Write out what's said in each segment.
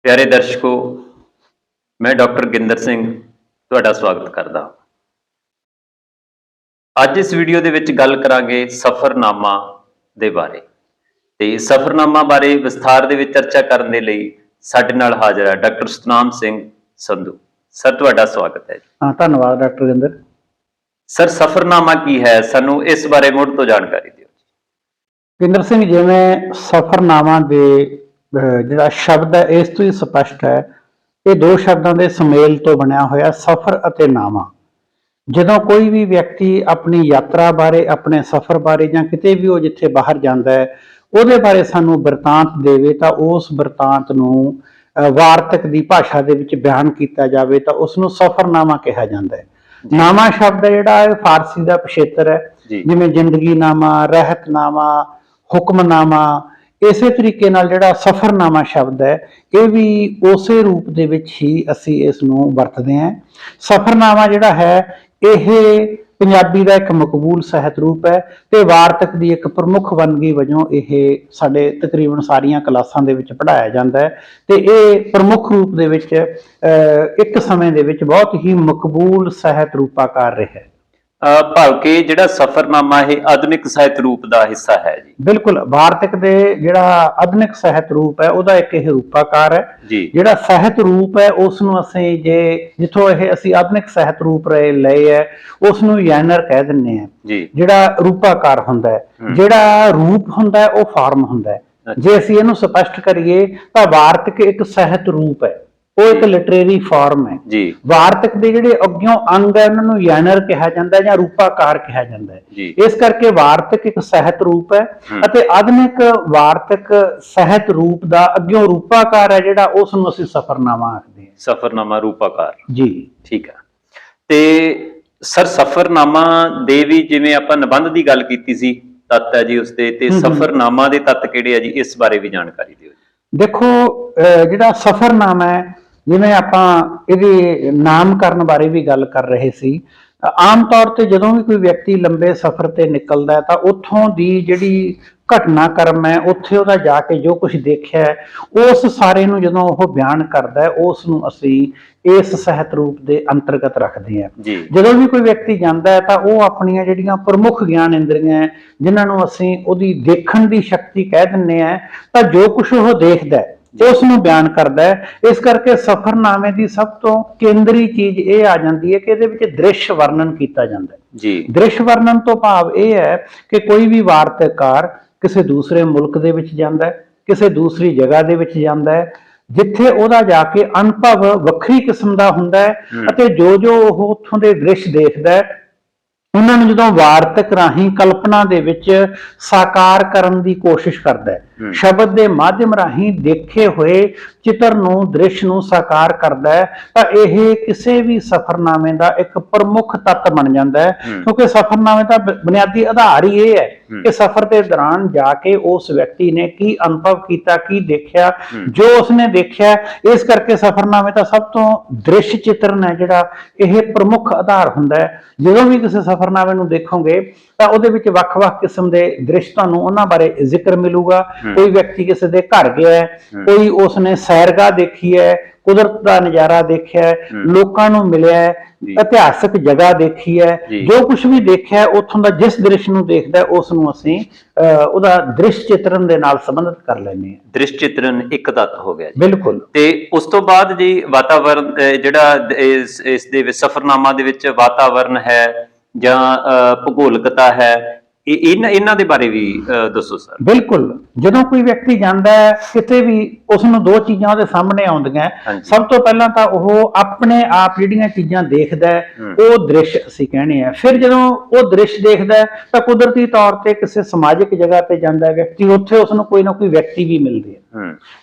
प्यारे दर्शकों, मैं डॉक्टर ਗਿੰਦਰ ਸਿੰਘ ਤੁਹਾਡਾ ਸਵਾਗਤ ਕਰਦਾ ਹਾਂ। ਅੱਜ ਇਸ ਵੀਡੀਓ ਦੇ ਵਿੱਚ ਗੱਲ ਕਰਾਂਗੇ ਸਫ਼ਰਨਾਮਾ ਦੇ ਬਾਰੇ ਤੇ ਸਫ਼ਰਨਾਮਾ ਬਾਰੇ ਵਿਸਥਾਰ ਦੇ ਵਿੱਚ ਚਰਚਾ ਕਰਨ ਦੇ ਲਈ ਸਾਡੇ ਨਾਲ ਹਾਜ਼ਰ ਹੈ ਡਾਕਟਰ ਸਤਨਾਮ ਸਿੰਘ ਸੰਧੂ। ਸਰ, ਤੁਹਾਡਾ ਸਵਾਗਤ ਹੈ ਜੀ। हाँ, धन्यवाद डॉक्टर गिंदर। ਸਰ, ਸਫ਼ਰਨਾਮਾ ਕੀ ਹੈ? ਸਾਨੂੰ ਇਸ ਬਾਰੇ ਮੁੜ ਤੋਂ ਜਾਣਕਾਰੀ ਦਿਓ। गिंदर सिंह, जिवें सफरनामा दे जिहड़ा शब्द है इस तो ही स्पष्ट है, ये दो शब्दों के सुमेल तो बनया होया सफर अते नामा। जदों कोई भी व्यक्ति अपनी यात्रा बारे, अपने सफर बारे जां किते भी वो जिथे बाहर जाता है उहदे बारे सानू बिरतांत देवे तां उस बिरतांत नूं वार्तक दी भाषा दे विच बयान कीता जावे तां उस नूं सफरनामा कहा जाता है। नामा शब्द है जिहड़ा फारसी दा पिछेतर है, जिवें जिंदगीनामा, रहतनामा, हुक्मनामा। इसे तरीके नाल जिहड़ा सफरनामा शब्द है ये भी उसे रूप दे विच ही असी इस नूं वरतदे हां। सफरनामा जिहड़ा है यह पंजाबी दा एक मकबूल सहत रूप है ते वार्तक दी एक प्रमुख वनगी वजों यह साडे तकरीबन सारियां क्लासां दे विच पढ़ाया जांदा है ते ये प्रमुख रूप दे विच एक समय दे विच बहुत ही मकबूल सहत रूपाकार रहा है। ਭਾਵ कि ਜਿਹੜਾ ਸਫ਼ਰਨਾਮਾ ਇਹ ਆਧੁਨਿਕ ਸਾਹਿਤ ਰੂਪ ਦਾ ਹਿੱਸਾ ਹੈ ਜੀ। बिल्कुल, वार्तक दे जिहड़ा आधुनिक सहत रूप है ਉਹਦਾ एक यह रूपाकार है जी। जिहड़ा सहत रूप है उस ਨੂੰ ਅਸੀਂ जे ਜਿੱਥੋਂ ਇਹ ਅਸੀਂ ਆਧੁਨਿਕ सहत रूप ਲਏ ਹੈ ਉਸ ਨੂੰ ਯੈਨਰ ਕਹਿ ਦਿੰਨੇ ਆ ਜੀ। ਜਿਹੜਾ ਰੂਪਾਕਾਰ ਹੁੰਦਾ ਹੈ, ਜਿਹੜਾ ਰੂਪ ਹੁੰਦਾ ਹੈ ਉਹ ਫਾਰਮ ਹੁੰਦਾ ਹੈ। ਜੇ ਅਸੀਂ ਇਹਨੂੰ ਸਪਸ਼ਟ ਕਰੀਏ ਤਾਂ ਵਾਰਤਕ ਇੱਕ ਸਾਹਿਤ ਰੂਪ ਹੈ, ਉਹ ਇੱਕ ਲਿਟਰੇਰੀ ਫਾਰਮ ਹੈ ਜੀ। ਵਾਰਤਕ ਦੇ ਜਿਹੜੇ ਅੱਗਿਓਂ ਅੰਗ ਹੈ ਉਹਨਾਂ ਨੂੰ ਯੈਨਰ ਕਿਹਾ ਜਾਂਦਾ ਹੈ ਜਾਂ ਰੂਪਾਕਾਰ ਕਿਹਾ ਜਾਂਦਾ ਹੈ। ਇਸ ਕਰਕੇ ਵਾਰਤਕ ਇੱਕ ਸਾਹਿਤ ਰੂਪ ਹੈ ਅਤੇ ਆਧੁਨਿਕ ਵਾਰਤਕ ਸਾਹਿਤ ਰੂਪ ਦਾ ਅੱਗਿਓਂ ਰੂਪਾਕਾਰ ਹੈ ਜਿਹੜਾ ਉਸ ਨੂੰ ਅਸੀਂ ਸਫ਼ਰਨਾਮਾ ਆਖਦੇ ਹਾਂ। ਸਫ਼ਰਨਾਮਾ ਰੂਪਾਕਾਰ ਜੀ, ਠੀਕ ਹੈ। ਤੇ ਸਰ, ਸਫ਼ਰਨਾਮਾ ਦੇ ਵੀ ਜਿਵੇਂ ਆਪਾਂ ਨਿਬੰਧ ਦੀ ਗੱਲ ਕੀਤੀ ਸੀ ਤੱਤ ਹੈ ਜੀ ਉਸਦੇ, ਤੇ ਸਫ਼ਰਨਾਮਾ ਦੇ ਤੱਤ ਕਿਹੜੇ ਆ ਜੀ, ਇਸ ਬਾਰੇ ਵੀ ਜਾਣਕਾਰੀ ਦਿਓ। ਦੇਖੋ, ਜਿਹੜਾ ਸਫ਼ਰਨਾਮਾ ਹੈ ਜਿਵੇਂ ਆਪਾਂ ਇਹਦੇ ਨਾਮਕਰਨ ਬਾਰੇ ਵੀ ਗੱਲ ਕਰ ਰਹੇ ਸੀ, ਆਮ ਤੌਰ ਤੇ ਜਦੋਂ ਵੀ ਕੋਈ ਵਿਅਕਤੀ ਲੰਬੇ ਸਫ਼ਰ ਤੇ ਨਿਕਲਦਾ ਹੈ ਤਾਂ ਉੱਥੋਂ ਦੀ ਜਿਹੜੀ ਘਟਨਾਕ੍ਰਮ ਹੈ, ਉੱਥੇ ਉਹਦਾ ਜਾ ਕੇ ਜੋ ਕੁਝ ਦੇਖਿਆ ਹੈ ਉਸ ਸਾਰੇ ਨੂੰ ਜਦੋਂ ਉਹ ਬਿਆਨ ਕਰਦਾ ਹੈ ਉਸ ਨੂੰ ਅਸੀਂ ਇਸ ਸਾਹਿਤ ਰੂਪ ਦੇ ਅੰਤਰਗਤ ਰੱਖਦੇ ਹਾਂ। ਜਦੋਂ ਵੀ ਕੋਈ ਵਿਅਕਤੀ ਜਾਂਦਾ ਹੈ ਤਾਂ ਉਹ ਆਪਣੀਆਂ ਜਿਹੜੀਆਂ ਪ੍ਰਮੁੱਖ ਗਿਆਨ ਇੰਦਰੀਆਂ ਜਿਨ੍ਹਾਂ ਨੂੰ ਅਸੀਂ ਉਹਦੀ ਦੇਖਣ ਦੀ ਸ਼ਕਤੀ ਕਹਿ ਦਿੰਦੇ ਹਾਂ, ਤਾਂ ਜੋ ਕੁਝ ਉਹ ਦੇਖਦਾ ਹੈ ਉਸ ਨੂੰ ਬਿਆਨ ਕਰਦਾ ਹੈ। ਇਸ ਕਰਕੇ ਸਫ਼ਰਨਾਮੇ ਦੀ ਸਭ ਤੋਂ ਕੇਂਦਰੀ ਚੀਜ਼ ਇਹ ਆ ਜਾਂਦੀ ਹੈ ਕਿ ਇਹਦੇ ਵਿੱਚ ਦ੍ਰਿਸ਼ ਵਰਣਨ ਕੀਤਾ ਜਾਂਦਾ ਹੈ ਜੀ। ਦ੍ਰਿਸ਼ ਵਰਣਨ ਤੋਂ ਭਾਵ ਇਹ ਹੈ ਕਿ ਕੋਈ ਵੀ ਵਾਰਤਕਾਰ ਕਿਸੇ ਦੂਸਰੇ ਮੁਲਕ ਦੇ ਵਿੱਚ ਜਾਂਦਾ ਹੈ, ਕਿਸੇ ਦੂਸਰੀ ਜਗ੍ਹਾ ਦੇ ਵਿੱਚ ਜਾਂਦਾ ਹੈ ਜਿੱਥੇ ਉਹਦਾ ਜਾ ਕੇ ਅਨੁਭਵ ਵੱਖਰੀ ਕਿਸਮ ਦਾ ਹੁੰਦਾ ਹੈ ਅਤੇ ਜੋ ਉਹ ਉੱਥੋਂ ਦੇ ਦ੍ਰਿਸ਼ ਦੇਖਦਾ ਹੈ ਉਹਨਾਂ ਨੂੰ ਜਦੋਂ ਵਾਰਤਕ ਰਾਹੀਂ ਕਲਪਨਾ ਦੇ ਵਿੱਚ ਸਾਕਾਰ ਕਰਨ ਦੀ ਕੋਸ਼ਿਸ਼ ਕਰਦਾ ਹੈ, ਸ਼ਬਦ ਦੇ ਮਾਧਿਅਮ ਰਾਹੀਂ ਦੇਖੇ ਹੋਏ ਚਿੱਤਰ ਨੂੰ, ਦ੍ਰਿਸ਼ ਨੂੰ ਸਾਕਾਰ ਕਰਦਾ ਹੈ, ਤਾਂ ਇਹ ਕਿਸੇ ਵੀ ਸਫ਼ਰਨਾਮੇ ਦਾ ਇੱਕ ਪ੍ਰਮੁੱਖ ਤੱਤ ਬਣ ਜਾਂਦਾ ਹੈ। ਕਿਉਂਕਿ ਸਫ਼ਰਨਾਮੇ ਦਾ ਬੁਨਿਆਦੀ ਆਧਾਰ ਹੀ ਇਹ ਹੈ ਕਿ ਸਫ਼ਰ ਦੇ ਦੌਰਾਨ ਜਾ ਕੇ ਉਸ ਵਿਅਕਤੀ ਨੇ ਕੀ ਅਨੁਭਵ ਕੀਤਾ, ਕੀ ਦੇਖਿਆ, ਜੋ ਉਸਨੇ ਦੇਖਿਆ। ਇਸ ਕਰਕੇ ਸਫ਼ਰਨਾਮੇ ਦਾ ਸਭ ਤੋਂ ਦ੍ਰਿਸ਼ ਚਿੱਤਰਨ ਹੈ ਜਿਹੜਾ ਇਹ ਪ੍ਰਮੁੱਖ ਆਧਾਰ ਹੁੰਦਾ ਹੈ। ਜਦੋਂ ਵੀ ਕਿਸੇ ਸਫ਼ਰਨਾਮੇ ਨੂੰ ਦੇਖੋਗੇ ਤਾਂ ਉਹਦੇ ਵਿੱਚ ਵੱਖ-ਵੱਖ ਕਿਸਮ ਦੇ ਦ੍ਰਿਸ਼ ਤੁਹਾਨੂੰ ਉਹਨਾਂ ਬਾਰੇ ਜ਼ਿਕਰ ਮਿਲੂਗਾ। ਕੋਈ ਵਿਅਕਤੀ ਕਿਸੇ ਦੇ ਘਰ ਗਿਆ ਹੈ, ਕੋਈ ਉਸਨੇ ਸੈਰਗਾਹ ਦੇਖੀ ਹੈ, ਕੁਦਰਤ ਦਾ ਨਜ਼ਾਰਾ ਦੇਖਿਆ, ਲੋਕਾਂ ਨੂੰ ਮਿਲਿਆ, ਇਤਿਹਾਸਕ ਜਗ੍ਹਾ ਦੇਖੀ ਹੈ, ਜੋ ਕੁਝ ਵੀ ਦੇਖਿਆ ਉੱਥੋਂ ਦਾ ਜਿਸ ਦ੍ਰਿਸ਼ ਨੂੰ ਦੇਖਦਾ ਉਸ ਨੂੰ ਅਸੀਂ ਉਹਦਾ ਦ੍ਰਿਸ਼ ਚਿੱਤਰਨ ਦੇ ਨਾਲ ਸੰਬੰਧਿਤ ਕਰ ਲੈਂਦੇ ਹਾਂ। ਦ੍ਰਿਸ਼ ਚਿੱਤਰਨ ਇੱਕ ਤੱਤ ਹੋ ਗਿਆ ਜੀ। ਬਿਲਕੁਲ। ਤੇ ਉਸ ਤੋਂ ਬਾਅਦ ਜੀ ਵਾਤਾਵਰਨ, ਜਿਹੜਾ ਇਸ ਦੇ ਵਿੱਚ ਸਫ਼ਰਨਾਮਾ ਦੇ ਵਿੱਚ ਵਾਤਾਵਰਨ ਹੈ ਜਾਂ ਭੂਗੋਲਿਕਤਾ ਹੈ, ਇਹਨਾਂ ਦੇ ਬਾਰੇ ਵੀ ਦੱਸੋ ਸਰ। ਬਿਲਕੁਲ, ਜਦੋਂ ਕੋਈ ਵਿਅਕਤੀ ਜਾਂਦਾ ਹੈ ਕਿਤੇ ਵੀ ਉਸ ਨੂੰ ਦੋ ਚੀਜ਼ਾਂ ਉਹਦੇ ਸਾਹਮਣੇ ਆਉਂਦੀਆਂ। ਸਭ ਤੋਂ ਪਹਿਲਾਂ ਤਾਂ ਉਹ ਆਪਣੇ ਆਪ ਜਿਹੜੀਆਂ ਚੀਜ਼ਾਂ ਦੇਖਦਾ ਹੈ ਉਹ ਦ੍ਰਿਸ਼ ਅਸੀਂ ਕਹਿੰਦੇ ਆ। ਫਿਰ ਜਦੋਂ ਉਹ ਦ੍ਰਿਸ਼ ਦੇਖਦਾ ਤਾਂ ਕੁਦਰਤੀ ਤੌਰ ਤੇ ਕਿਸੇ ਸਮਾਜਿਕ ਜਗ੍ਹਾ ਤੇ ਜਾਂਦਾ ਵਿਅਕਤੀ, ਉੱਥੇ ਉਸ ਨੂੰ ਕੋਈ ਨਾ ਕੋਈ ਵਿਅਕਤੀ ਵੀ ਮਿਲਦੇ ਆ।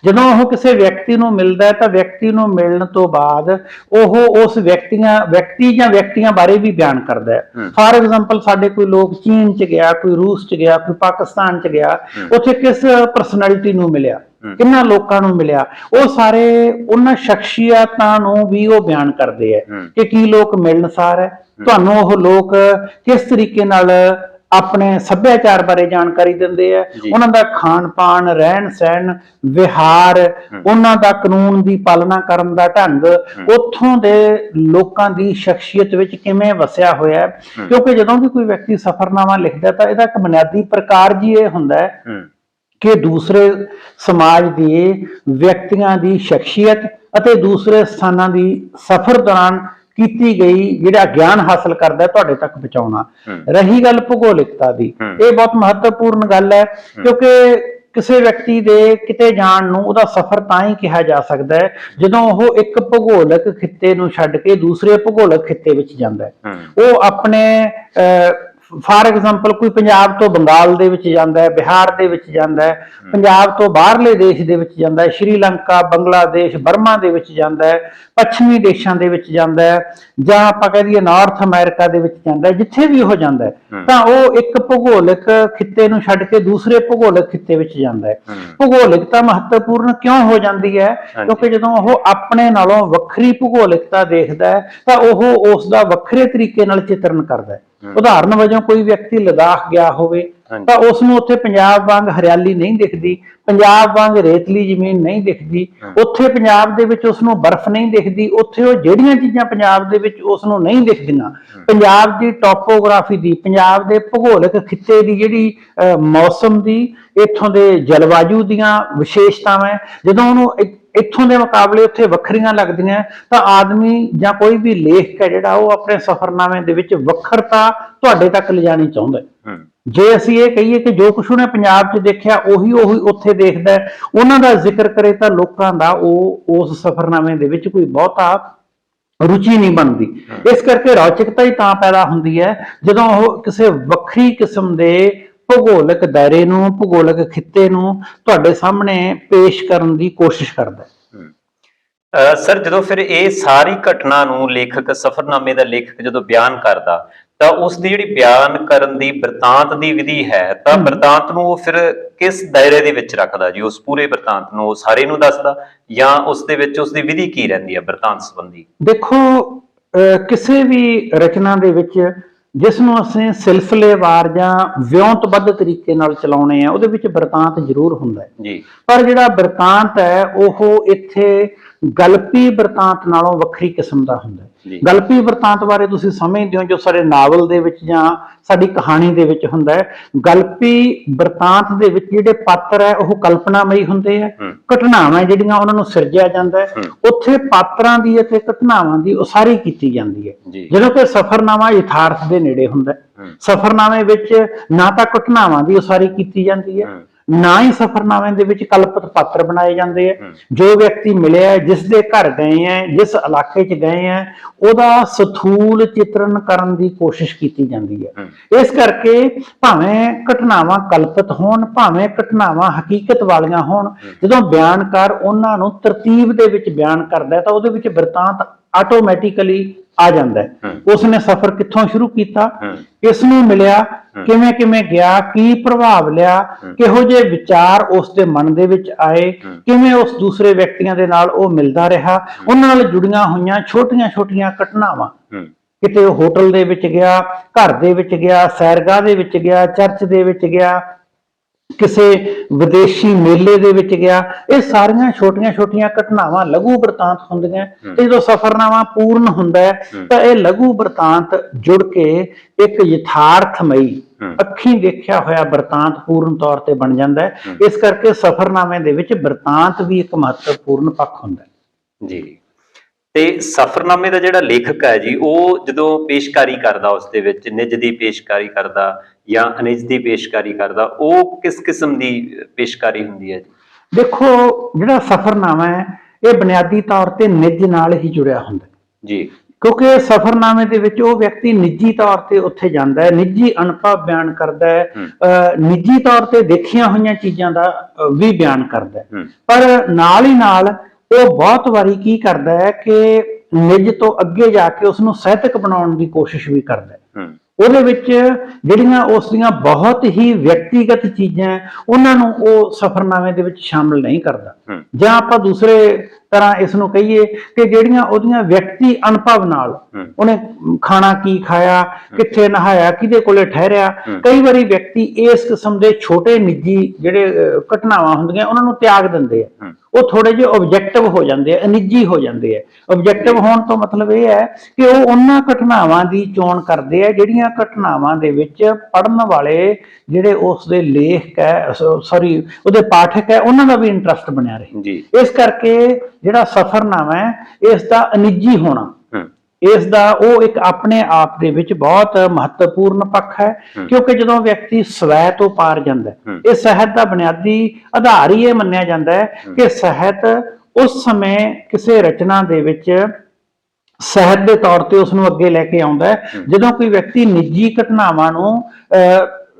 ਜਦੋਂ ਉਹ ਕਿਸੇ ਵਿਅਕਤੀ ਨੂੰ ਮਿਲਦਾ ਤਾਂ ਵਿਅਕਤੀ ਨੂੰ ਮਿਲਣ ਤੋਂ ਬਾਅਦ ਉਹ ਉਸ ਵਿਅਕਤੀ ਜਾਂ ਵਿਅਕਤੀਆਂ ਬਾਰੇ ਵੀ ਬਿਆਨ ਕਰਦਾ ਹੈ। ਫਾਰ ਐਗਜ਼ਾਮਪਲ, ਸਾਡੇ ਕੋਈ ਲੋਕ ਚੀਨ ਚ ਗਿਆ, ਕੋਈ ਰੂਸ ਚ ਗਿਆ, ਕੋਈ ਪਾਕਿਸਤਾਨ ਚ ਗਿਆ, ਉੱਥੇ ਕਿਸ ਪਰਸਨੈਲਿਟੀ ਨੂੰ ਮਿਲਿਆ, ਕਿੰਨਾ ਲੋਕਾਂ ਨੂੰ ਮਿਲਿਆ, ਉਹ ਸਾਰੇ ਉਹਨਾਂ ਸ਼ਖਸੀਅਤਾਂ ਨੂੰ ਵੀ ਉਹ ਬਿਆਨ ਕਰਦੇ ਆ ਕਿ ਕੀ ਲੋਕ ਮਿਲਣਸਾਰ ਹੈ, ਤੁਹਾਨੂੰ ਉਹ ਲੋਕ ਕਿਸ ਤਰੀਕੇ ਨਾਲ ਆਪਣੇ ਸੱਭਿਆਚਾਰ ਬਾਰੇ ਜਾਣਕਾਰੀ ਦਿੰਦੇ ਆ, ਜੀ। ਉਹਨਾਂ ਦਾ ਖਾਣ ਪਾਣ, ਰਹਿਣ ਸਹਿਣ, ਵਿਹਾਰ, ਉਹਨਾਂ ਦਾ ਕਾਨੂੰਨ ਦੀ ਪਾਲਣਾ ਕਰਨ ਦਾ ਢੰਗ, ਉੱਥੋਂ ਦੇ ਲੋਕਾਂ ਦੀ ਸ਼ਖਸੀਅਤ ਵਿੱਚ ਕਿਵੇਂ ਵਸਿਆ ਹੋਇਆ ਹੈ। ਕਿਉਂਕਿ ਜਦੋਂ ਵੀ ਕੋਈ ਵਿਅਕਤੀ ਸਫ਼ਰਨਾਮਾ ਲਿਖਦਾ ਤਾਂ ਇਹਦਾ ਇੱਕ ਬੁਨਿਆਦੀ ਪ੍ਰਕਾਰ ਜੀ ਇਹ ਹੁੰਦਾ ਹੈ ਕਿ ਦੂਸਰੇ ਸਮਾਜ ਦੇ ਵਿਅਕਤੀਆਂ ਦੀ ਸ਼ਖਸੀਅਤ ਅਤੇ ਦੂਸਰੇ ਸਥਾਨਾਂ ਦੀ ਸਫ਼ਰ ਦੌਰਾਨ ਕੀਤੀ ਗਈ ਜਿਹੜਾ ਗਿਆਨ ਹਾਸਲ ਕਰਦਾ ਹੈ ਤੁਹਾਡੇ ਤੱਕ ਪਹੁੰਚਾਉਣਾ। ਰਹੀ ਗੱਲ ਭੂਗੋਲਿਕਤਾ ਦੀ, ਇਹ ਬਹੁਤ ਮਹੱਤਵਪੂਰਨ ਗੱਲ ਹੈ, ਕਿਉਂਕਿ ਕਿਸੇ ਵਿਅਕਤੀ ਦੇ ਕਿਤੇ ਜਾਣ ਨੂੰ ਉਹਦਾ ਸਫ਼ਰ ਤਾਂ ਹੀ ਕਿਹਾ ਜਾ ਸਕਦਾ ਹੈ ਜਦੋਂ ਉਹ ਇੱਕ ਭੂਗੋਲਿਕ ਖਿੱਤੇ ਨੂੰ ਛੱਡ ਕੇ ਦੂਸਰੇ ਭੂਗੋਲਿਕ ਖਿੱਤੇ ਵਿੱਚ ਜਾਂਦਾ ਹੈ। ਉਹ ਆਪਣੇ ਫਾਰ ਐਗਜ਼ਾਮਪਲ ਕੋਈ ਪੰਜਾਬ ਤੋਂ ਬੰਗਾਲ ਦੇ ਵਿੱਚ ਜਾਂਦਾ ਹੈ, ਬਿਹਾਰ ਦੇ ਵਿੱਚ ਜਾਂਦਾ ਹੈ, ਪੰਜਾਬ ਤੋਂ ਬਾਹਰਲੇ ਦੇਸ਼ ਦੇ ਵਿੱਚ ਜਾਂਦਾ ਹੈ, ਸ਼੍ਰੀਲੰਕਾ, ਬੰਗਲਾਦੇਸ਼, ਬਰਮਾ ਦੇ ਵਿੱਚ ਜਾਂਦਾ ਹੈ, ਪੱਛਮੀ ਦੇਸ਼ਾਂ ਦੇ ਵਿੱਚ ਜਾਂਦਾ ਹੈ, ਜਾਂ ਆਪਾਂ ਕਹਿ ਦਈਏ ਨਾਰਥ ਅਮਰੀਕਾ ਦੇ ਵਿੱਚ ਜਾਂਦਾ ਹੈ, ਜਿੱਥੇ ਵੀ ਉਹ ਜਾਂਦਾ ਹੈ ਤਾਂ ਉਹ ਇੱਕ ਭੂਗੋਲਿਕ ਖਿੱਤੇ ਨੂੰ ਛੱਡ ਕੇ ਦੂਸਰੇ ਭੂਗੋਲਿਕ ਖਿੱਤੇ ਵਿੱਚ ਜਾਂਦਾ ਹੈ। ਭੂਗੋਲਿਕਤਾ ਮਹੱਤਵਪੂਰਨ ਕਿਉਂ ਹੋ ਜਾਂਦੀ ਹੈ? ਕਿਉਂਕਿ ਜਦੋਂ ਉਹ ਆਪਣੇ ਨਾਲੋਂ ਵੱਖਰੀ ਭੂਗੋਲਿਕਤਾ ਦੇਖਦਾ ਹੈ ਤਾਂ ਉਹ ਉਸ ਦਾ ਵੱਖਰੇ ਤਰੀਕੇ ਨਾਲ ਚਿਤਰਨ ਕਰਦਾ ਹੈ। ਉਦਾਹਰਨ ਵਜੋਂ ਕੋਈ ਵਿਅਕਤੀ ਲਦਾਖ ਗਿਆ ਹੋਵੇ ਤਾਂ ਉਸ ਨੂੰ ਉੱਥੇ ਪੰਜਾਬ ਵਾਂਗ ਹਰਿਆਲੀ ਨਹੀਂ ਦਿਖਦੀ, ਪੰਜਾਬ ਵਾਂਗ ਰੇਤਲੀ ਜ਼ਮੀਨ ਨਹੀਂ ਦਿਖਦੀ, ਉੱਥੇ ਪੰਜਾਬ ਦੇ ਵਿੱਚ ਉਸ ਨੂੰ ਬਰਫ਼ ਨਹੀਂ ਦਿਖਦੀ, ਉੱਥੇ ਉਹ ਜਿਹੜੀਆਂ ਚੀਜ਼ਾਂ ਪੰਜਾਬ ਦੇ ਵਿੱਚ ਉਸ ਨੂੰ ਨਹੀਂ ਦਿਖਦੀਆਂ, ਪੰਜਾਬ ਦੀ ਟੋਪੋਗ੍ਰਾਫੀ ਦੀ, ਪੰਜਾਬ ਦੇ ਭੂਗੋਲਿਕ ਖਿੱਤੇ ਦੀ ਜਿਹੜੀ ਮੌਸਮ ਦੀ, ਇੱਥੋਂ ਦੇ ਜਲਵਾਯੂ ਦੀਆਂ ਵਿਸ਼ੇਸ਼ਤਾਵਾਂ, ਜਦੋਂ ਉਹਨੂੰ ਇੱਥੋਂ ਦੇ ਮੁਕਾਬਲੇ ਉੱਥੇ ਵੱਖਰੀਆਂ ਲੱਗਦੀਆਂ ਤਾਂ ਆਦਮੀ ਜਾਂ ਕੋਈ ਵੀ ਲੇਖਕ ਹੈ ਜਿਹੜਾ ਉਹ ਆਪਣੇ ਸਫ਼ਰਨਾਮੇ ਦੇ ਵਿੱਚ ਵੱਖਰਤਾ ਤੁਹਾਡੇ ਤੱਕ ਲਿਜਾਣੀ ਚਾਹੁੰਦਾ ਹੈ। ਜੇ ਅਸੀਂ ਇਹ ਕਹੀਏ ਕਿ ਜੋ ਕੁਛ ਉਹਨੇ ਪੰਜਾਬ 'ਚ ਦੇਖਿਆ ਉਹੀ ਉੱਥੇ ਦੇਖਦਾ ਹੈ, ਉਹਨਾਂ ਦਾ ਜ਼ਿਕਰ ਕਰੇ ਤਾਂ ਲੋਕਾਂ ਦਾ ਉਸ ਸਫ਼ਰਨਾਮੇ ਦੇ ਵਿੱਚ ਕੋਈ ਬਹੁਤਾ ਰੁਚੀ ਨਹੀਂ ਬਣਦੀ। ਇਸ ਕਰਕੇ ਰੌਚਕਤਾ ਹੀ ਤਾਂ ਪੈਦਾ ਹੁੰਦੀ ਹੈ ਜਦੋਂ ਉਹ ਕਿਸੇ ਵੱਖਰੀ ਕਿਸਮ ਦੇ ਭੂਗੋਲਿਕ ਦਾਇਰੇ ਨੂੰ, ਭੂਗੋਲਿਕ ਖਿੱਤੇ ਨੂੰ ਤੁਹਾਡੇ ਸਾਹਮਣੇ ਪੇਸ਼ ਕਰਨ ਦੀ ਕੋਸ਼ਿਸ਼ ਕਰਦਾ ਹੈ। ਸਰ, ਜਦੋਂ ਫਿਰ ਇਹ ਸਾਰੀ ਘਟਨਾ ਨੂੰ ਲੇਖਕ, ਸਫ਼ਰਨਾਮੇ ਦਾ ਲੇਖਕ ਜਦੋਂ ਬਿਆਨ ਕਰਦਾ ਤਾਂ ਉਸ ਦੀ ਜਿਹੜੀ ਬਿਆਨ ਕਰਨ ਦੀ ਬਿਰਤਾਂਤ ਦੀ ਵਿਧੀ ਹੈ ਤਾਂ ਬਿਰਤਾਂਤ ਨੂੰ ਉਹ ਫਿਰ ਕਿਸ ਦਾਇਰੇ ਦੇ ਵਿੱਚ ਰੱਖਦਾ ਜੀ? ਉਸ ਪੂਰੇ ਬਿਰਤਾਂਤ ਨੂੰ ਉਹ ਸਾਰੇ ਨੂੰ ਦੱਸਦਾ ਜਾਂ ਉਸ ਦੇ ਵਿੱਚ ਉਸ ਦੀ ਵਿਧੀ ਕੀ ਰਹਿੰਦੀ ਹੈ ਬਿਰਤਾਂਤ ਸੰਬੰਧੀ? ਦੇਖੋ, ਕਿਸੇ ਵੀ ਰਚਨਾ ਦੇ ਵਿੱਚ ਜਿਸ ਨੂੰ ਅਸੀਂ ਸਿਲਸਿਲੇਵਾਰ ਜਾਂ ਵਿਉਂਤਬੱਧ ਤਰੀਕੇ ਨਾਲ ਚਲਾਉਣੇ ਆ ਉਹਦੇ ਵਿੱਚ ਬਿਰਤਾਂਤ ਜ਼ਰੂਰ ਹੁੰਦਾ ਹੈ ਜੀ, ਪਰ ਜਿਹੜਾ ਬਿਰਤਾਂਤ ਹੈ ਉਹ ਇੱਥੇ ਗਲਪੀ ਬਿਰਤਾਂਤ ਨਾਲੋਂ ਵੱਖਰੀ ਕਿਸਮ ਦਾ ਹੁੰਦਾ ਹੈ। ਗਲਪੀ ਬਿਰਤਾਂਤ ਬਾਰੇ ਤੁਸੀਂ ਸਮਝਦੇ ਹੋ ਜੋ ਸਾਡੇ ਨਾਵਲ ਦੇ ਵਿੱਚ ਜਾਂ ਸਾਡੀ ਕਹਾਣੀ ਦੇ ਵਿੱਚ ਹੁੰਦਾ ਹੈ। ਗਲਪੀ ਬਿਰਤਾਂਤ ਦੇ ਵਿੱਚ ਜਿਹੜੇ ਪਾਤਰ ਹੈ ਉਹ ਕਲਪਨਾਮਈ ਹੁੰਦੇ ਆ, ਘਟਨਾਵਾਂ ਜਿਹੜੀਆਂ ਉਹਨਾਂ ਨੂੰ ਸਿਰਜਿਆ ਜਾਂਦਾ ਹੈ, ਉੱਥੇ ਪਾਤਰਾਂ ਦੀ ਅਤੇ ਘਟਨਾਵਾਂ ਦੀ ਉਸਾਰੀ ਕੀਤੀ ਜਾਂਦੀ ਹੈ। ਜਦੋਂ ਕਿ ਸਫ਼ਰਨਾਮਾ ਯਥਾਰਥ ਦੇ ਨੇੜੇ ਹੁੰਦਾ ਹੈ। ਸਫ਼ਰਨਾਮੇ ਵਿੱਚ ਨਾ ਤਾਂ ਘਟਨਾਵਾਂ ਦੀ ਉਸਾਰੀ ਕੀਤੀ ਜਾਂਦੀ ਹੈ, ਨਾ ਹੀ ਸਫ਼ਰਨਾਮੇ ਦੇ ਵਿੱਚ ਕਲਪਿਤ ਪਾਤਰ ਬਣਾਏ ਜਾਂਦੇ ਆ। ਜੋ ਵਿਅਕਤੀ ਮਿਲਿਆ, ਜਿਸ ਦੇ ਘਰ ਗਏ ਆ, ਜਿਸ ਇਲਾਕੇ 'ਚ ਗਏ ਆ, ਉਹਦਾ ਸਥੂਲ ਚਿਤਰਨ ਕਰਨ ਦੀ ਕੋਸ਼ਿਸ਼ ਕੀਤੀ ਜਾਂਦੀ ਹੈ। ਇਸ ਕਰਕੇ ਭਾਵੇਂ ਘਟਨਾਵਾਂ ਕਲਪਿਤ ਹੋਣ, ਭਾਵੇਂ ਘਟਨਾਵਾਂ ਹਕੀਕਤ ਵਾਲੀਆਂ ਹੋਣ, ਜਦੋਂ ਬਿਆਨਕਾਰ ਉਹਨਾਂ ਨੂੰ ਤਰਤੀਬ ਦੇ ਵਿੱਚ ਬਿਆਨ ਕਰਦਾ ਤਾਂ ਉਹਦੇ ਵਿੱਚ ਬਿਰਤਾਂਤ ਆਟੋਮੈਟਿਕਲੀ ਆ ਜਾਂਦਾ ਹੈ। ਉਸਨੇ ਸਫ਼ਰ ਕਿੱਥੋਂ ਸ਼ੁਰੂ ਕੀਤਾ, ਕਿਸ ਨੂੰ ਮਿਲਿਆ, ਕਿਵੇਂ ਕਿਵੇਂ ਗਿਆ, ਕੀ ਪ੍ਰਭਾਵ ਲਿਆ, ਕਿਹੋ ਜਿਹੇ ਵਿਚਾਰ ਉਸ ਦੇ ਮਨ ਦੇ ਵਿੱਚ ਆਏ, ਕਿਵੇਂ ਉਸ ਦੂਸਰੇ ਵਿਅਕਤੀਆਂ ਦੇ ਨਾਲ ਉਹ ਮਿਲਦਾ ਰਿਹਾ, ਉਹਨਾਂ ਨਾਲ ਜੁੜੀਆਂ ਹੋਈਆਂ ਛੋਟੀਆਂ-ਛੋਟੀਆਂ ਘਟਨਾਵਾਂ, ਕਿਤੇ ਉਹ ਹੋਟਲ ਦੇ ਵਿੱਚ ਗਿਆ, ਘਰ ਦੇ ਵਿੱਚ ਗਿਆ, ਸੈਰਗਾਹ ਦੇ ਵਿੱਚ ਗਿਆ, ਚਰਚ ਦੇ ਵਿੱਚ ਗਿਆ, ਕਿਸੇ ਵਿਦੇਸ਼ੀ ਮੇਲੇ ਦੇ ਵਿੱਚ ਗਿਆ, ਇਹ ਸਾਰੀਆਂ ਛੋਟੀਆਂ-ਛੋਟੀਆਂ ਘਟਨਾਵਾਂ ਲਘੂ ਬਿਰਤਾਂਤ ਹੁੰਦੀਆਂ। ਤੇ ਜਦੋਂ ਸਫ਼ਰਨਾਮਾ ਪੂਰਨ ਹੁੰਦਾ ਹੈ ਤਾਂ ਇਹ ਲਘੂ ਬਿਰਤਾਂਤ ਜੁੜ ਕੇ ਇੱਕ ਯਥਾਰਥਮਈ ਅੱਖੀਂ ਦੇਖਿਆ ਹੋਇਆ ਬਿਰਤਾਂਤ ਪੂਰਨ ਤੌਰ ਤੇ ਬਣ ਜਾਂਦਾ ਹੈ। ਇਸ ਕਰਕੇ ਸਫ਼ਰਨਾਮੇ ਦੇ ਵਿੱਚ ਬਿਰਤਾਂਤ ਵੀ ਇੱਕ ਮਹੱਤਵਪੂਰਨ ਪੱਖ ਹੁੰਦਾ ਹੈ ਜੀ। ਤੇ ਸਫ਼ਰਨਾਮੇ ਦਾ ਜਿਹੜਾ ਲੇਖਕ ਹੈ ਜੀ, ਉਹ ਜਦੋਂ ਪੇਸ਼ਕਾਰੀ ਕਰਦਾ, ਉਸ ਦੇ ਵਿੱਚ ਨਿੱਜ ਦੀ ਪੇਸ਼ਕਾਰੀ ਕਰਦਾ ਜਾਂ ਅਨਿੱਜ ਦੀ ਪੇਸ਼ਕਾਰੀ ਕਰਦਾ, ਉਹ ਕਿਸ ਕਿਸਮ ਦੀ ਪੇਸ਼ਕਾਰੀ ਹੁੰਦੀ ਹੈ ਜੀ? ਦੇਖੋ, ਜਿਹੜਾ ਸਫ਼ਰਨਾਮਾ ਹੈ ਇਹ ਬੁਨਿਆਦੀ ਤੌਰ ਤੇ ਨਿੱਜ ਨਾਲ ਹੀ ਜੁੜਿਆ ਹੁੰਦਾ ਜੀ, ਕਿਉਂਕਿ ਸਫ਼ਰਨਾਮੇ ਦੇ ਵਿੱਚ ਉਹ ਵਿਅਕਤੀ ਨਿੱਜੀ ਤੌਰ ਤੇ ਉੱਥੇ ਜਾਂਦਾ ਹੈ, ਨਿੱਜੀ ਅਨੁਭਵ ਬਿਆਨ ਕਰਦਾ ਹੈ, ਨਿੱਜੀ ਤੌਰ ਤੇ ਦੇਖੀਆਂ ਹੋਈਆਂ ਚੀਜ਼ਾਂ ਦਾ ਵੀ ਬਿਆਨ ਕਰਦਾ ਹੈ। ਪਰ ਨਾਲ ਹੀ ਨਾਲ ਉਹ ਬਹੁਤ ਵਾਰੀ ਕੀ ਕਰਦਾ ਹੈ ਕਿ ਨਿੱਜ ਤੋਂ ਅੱਗੇ ਜਾ ਕੇ ਉਸਨੂੰ ਸਾਹਿਤਕ ਬਣਾਉਣ ਦੀ ਕੋਸ਼ਿਸ਼ ਵੀ ਕਰਦਾ ਹੈ। ਉਹਦੇ ਵਿੱਚ ਜਿਹੜੀਆਂ ਉਸ ਦੀਆਂ ਬਹੁਤ ਹੀ ਵਿਅਕਤੀਗਤ ਚੀਜ਼ਾਂ ਉਹਨਾਂ ਨੂੰ ਉਹ ਸਫ਼ਰਨਾਮੇ ਦੇ ਵਿੱਚ ਸ਼ਾਮਲ ਨਹੀਂ ਕਰਦਾ। ਜਾਂ ਆਪਾਂ ਦੂਸਰੇ ਤਰ੍ਹਾਂ ਇਸ ਨੂੰ ਕਹੀਏ ਕਿ ਜਿਹੜੀਆਂ ਉਹਦੀਆਂ ਵਿਅਕਤੀ ਅਨੁਭਵ ਨਾਲ ਉਹਨੇ ਖਾਣਾ ਕੀ ਖਾਇਆ, ਕਿੱਥੇ ਨਹਾਇਆ, ਕਿਹਦੇ ਕੋਲੇ ਠਹਿਰਿਆ, ਕਈ ਵਾਰੀ ਵਿਅਕਤੀ ਇਸ ਕਿਸਮ ਦੇ ਛੋਟੇ ਨਿੱਜੀ ਜਿਹੜੇ ਘਟਨਾਵਾਂ ਹੁੰਦੀਆਂ ਉਹਨਾਂ ਨੂੰ ਤਿਆਗ ਦਿੰਦੇ ਆ। ਉਹ ਥੋੜੇ ਜਿਹੇ ਆਬਜੈਕਟਿਵ ਹੋ ਜਾਂਦੇ ਆ, ਨਿੱਜੀ ਹੋ ਜਾਂਦੇ ਆ। ਆਬਜੈਕਟਿਵ ਹੋਣ ਤੋਂ ਮਤਲਬ ਇਹ ਹੈ ਕਿ ਉਹ ਉਹਨਾਂ ਘਟਨਾਵਾਂ ਦੀ ਚੋਣ ਕਰਦੇ ਆ ਜਿਹੜੀਆਂ ਘਟਨਾਵਾਂ ਦੇ ਵਿੱਚ ਪੜ੍ਹਨ ਵਾਲੇ ਜਿਹੜੇ ਉਸ ਦੇ ਲੇਖਕ ਹੈ, ਸੌਰੀ ਉਹਦੇ ਪਾਠਕ ਹੈ, ਉਹਨਾਂ ਦਾ ਵੀ ਇੰਟਰਸਟ ਬਣਿਆ ਰਹੇ। ਇਸ ਕਰਕੇ ਜਿਹੜਾ ਸਫ਼ਰਨਾਮਾ ਹੈ ਇਸ ਦਾ ਅਨਿੱਜੀ ਹੋਣਾ, ਇਸ ਦਾ ਉਹ ਇੱਕ ਆਪਣੇ ਆਪ ਦੇ ਵਿੱਚ ਬਹੁਤ ਮਹੱਤਵਪੂਰਨ ਪੱਖ ਹੈ, ਕਿਉਂਕਿ ਜਦੋਂ ਵਿਅਕਤੀ ਸਵੈ ਤੋਂ ਪਾਰ ਜਾਂਦਾ ਹੈ, ਇਹ ਸਾਹਿਤ ਦਾ ਬੁਨਿਆਦੀ ਆਧਾਰ ਹੀ ਇਹ ਮੰਨਿਆ ਜਾਂਦਾ ਹੈ ਕਿ ਸਾਹਿਤ ਉਸ ਸਮੇਂ ਕਿਸੇ ਰਚਨਾ ਦੇ ਵਿੱਚ ਸਾਹਿਤ ਦੇ ਤੌਰ ਤੇ ਉਸ ਨੂੰ ਅੱਗੇ ਲੈ ਕੇ ਆਉਂਦਾ ਹੈ ਜਦੋਂ ਕੋਈ ਵਿਅਕਤੀ ਨਿੱਜੀ ਘਟਨਾਵਾਂ ਨੂੰ